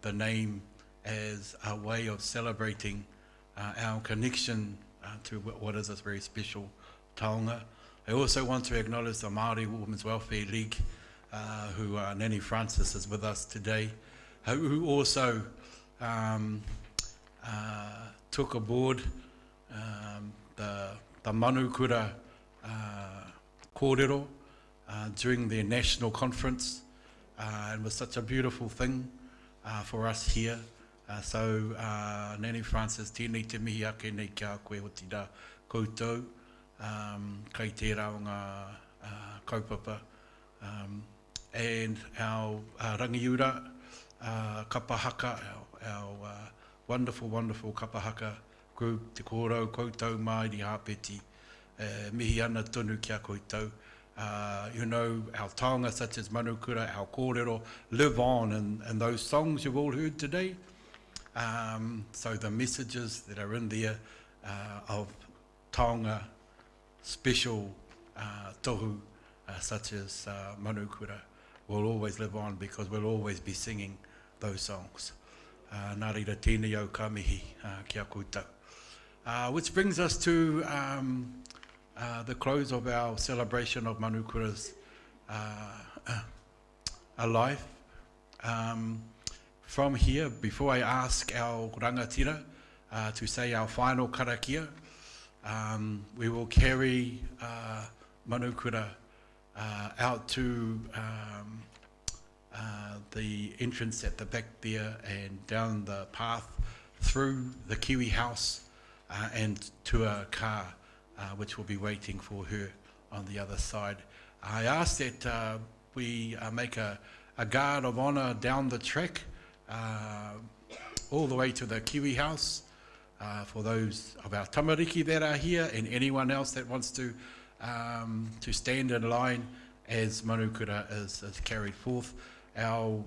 Speaker 1: the name as a way of celebrating our connection to what is this very special taonga. I also want to acknowledge the Māori Women's Welfare League, who Nanny Francis is with us today, who also took aboard the Manukura kōrero during their national conference. It was such a beautiful thing for us here. So Nanny Francis, tēnei te mihi ake nei kia koe o tira koutou, kei tērā o ngā kaupapa. And our rangiura kapahaka, our wonderful, wonderful kapahaka group, te kōrau koutou mai di hāpeti, mihi ana tonu kia koutou. You know, our taonga such as Manukura, our kōrero, live on in those songs you've all heard today. So the messages that are in there of taonga special tohu such as Manukura will always live on, because we'll always be singing those songs. Nā reira tēnei au ka mihi kia koutou. Which brings us to the close of our celebration of Manukura's life. From here, before I ask our rangatira to say our final karakia, we will carry Manukura out to the entrance at the back there and down the path through the Kiwi house and to a car which will be waiting for her on the other side. I ask that we make a guard of honour down the track all the way to the Kiwi house for those of our tamariki that are here and anyone else that wants to stand in line as Manukura is carried forth. Our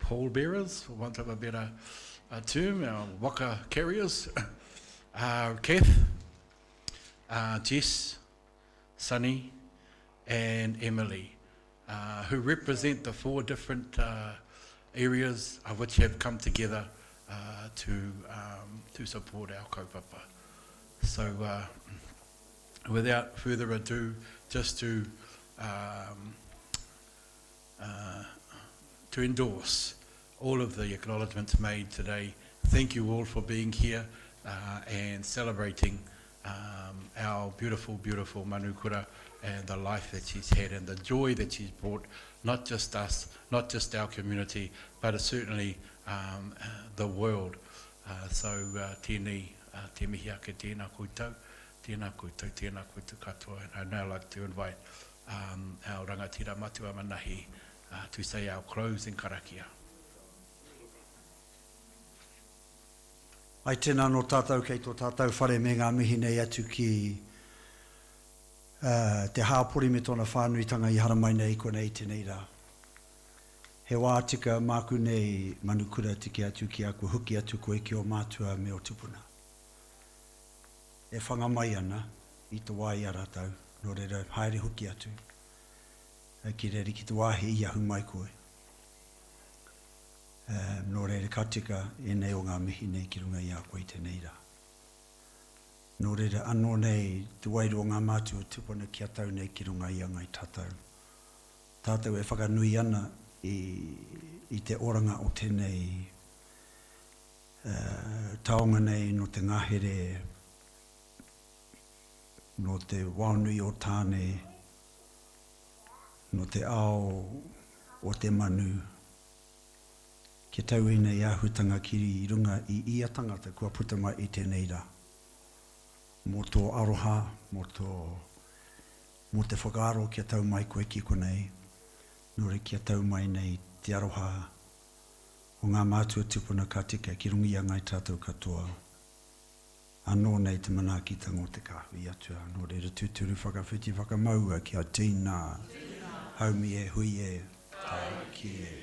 Speaker 1: pallbearers, for want of a better term, our waka carriers, Kath, Jess, Suni and Emily, who represent the 4 different areas of which have come together to support our kaupapa. So without further ado, just to endorse all of the acknowledgements made today. Thank you all for being here and celebrating our beautiful, beautiful Manukura and the life that she's had and the joy that she's brought, not just us, not just our community, but certainly the world. So tēnei, te mihi ake tēnā koutou, tēnā koutou, tēnā koutou katoa. And I'd now like to invite our rangatira Matua Manahi to say our closing karakia.
Speaker 2: Ai tēnā no tātou kei tō tātou whare me ngā mihi nei atu ki te hāpori me tōna whānuitanga i hara mai nei ko nei tēnei rā. He wā tika māku nei Manukura tiki atu ki aku huki atu koe ki o mātua me o tupuna. E whanga mai ana i te wai ara tau, no reira haere huki atu. Ki reira ki te wāhi i ahu mai koe. No reira ka tika e nei o ngā mihi nei ki runga i a koe tēnei rā. No reira anō nei te wairu o ngā mātua tupuna ki a tau nei ki runga i a ngai tātou. Tātou e whakanui ana i i te oranga o tēnei taonga nei no te ngahere, no te whānui o tāne, no te ao o te manu. Ke tau i nei ahutanga kiri i runga i ia tangata kua puta mai i tēnei rā. Mō tō aroha, mō te whakaaro kia tau mai koe ki konei, nore kia tau mai nei te aroha o ngā mātua tupuna ka tika ki rungi a ngai tātou katoa. Anō nei te manaakitanga o te kāhui atua, nō reira tūturu whakawhiti whakamaua ki a tīnā, haumi e, hui e, tai ki e.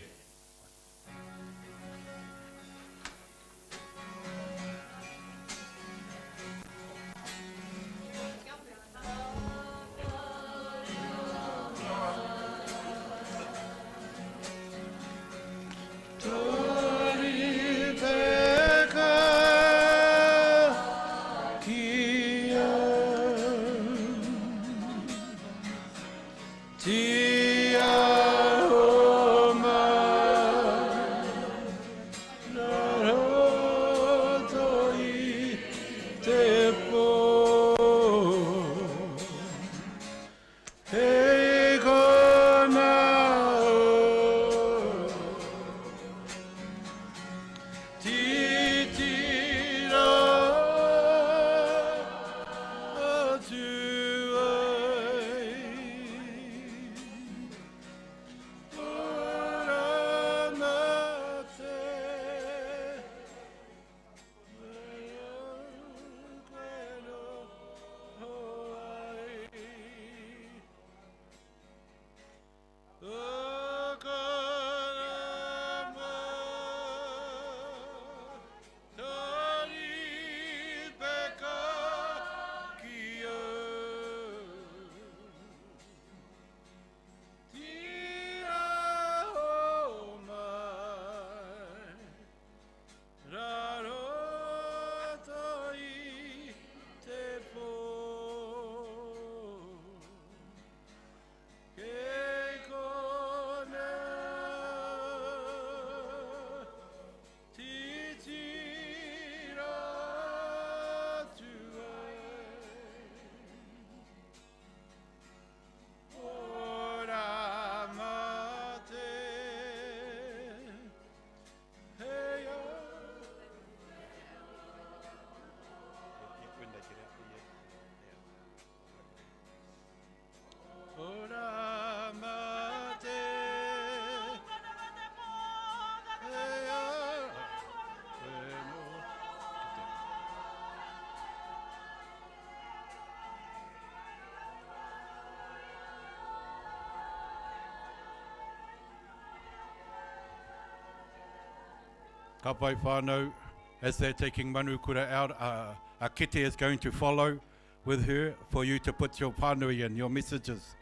Speaker 1: Ka pai whānau, as they're taking Manukura out, a kete is going to follow with her for you to put your pānui and your messages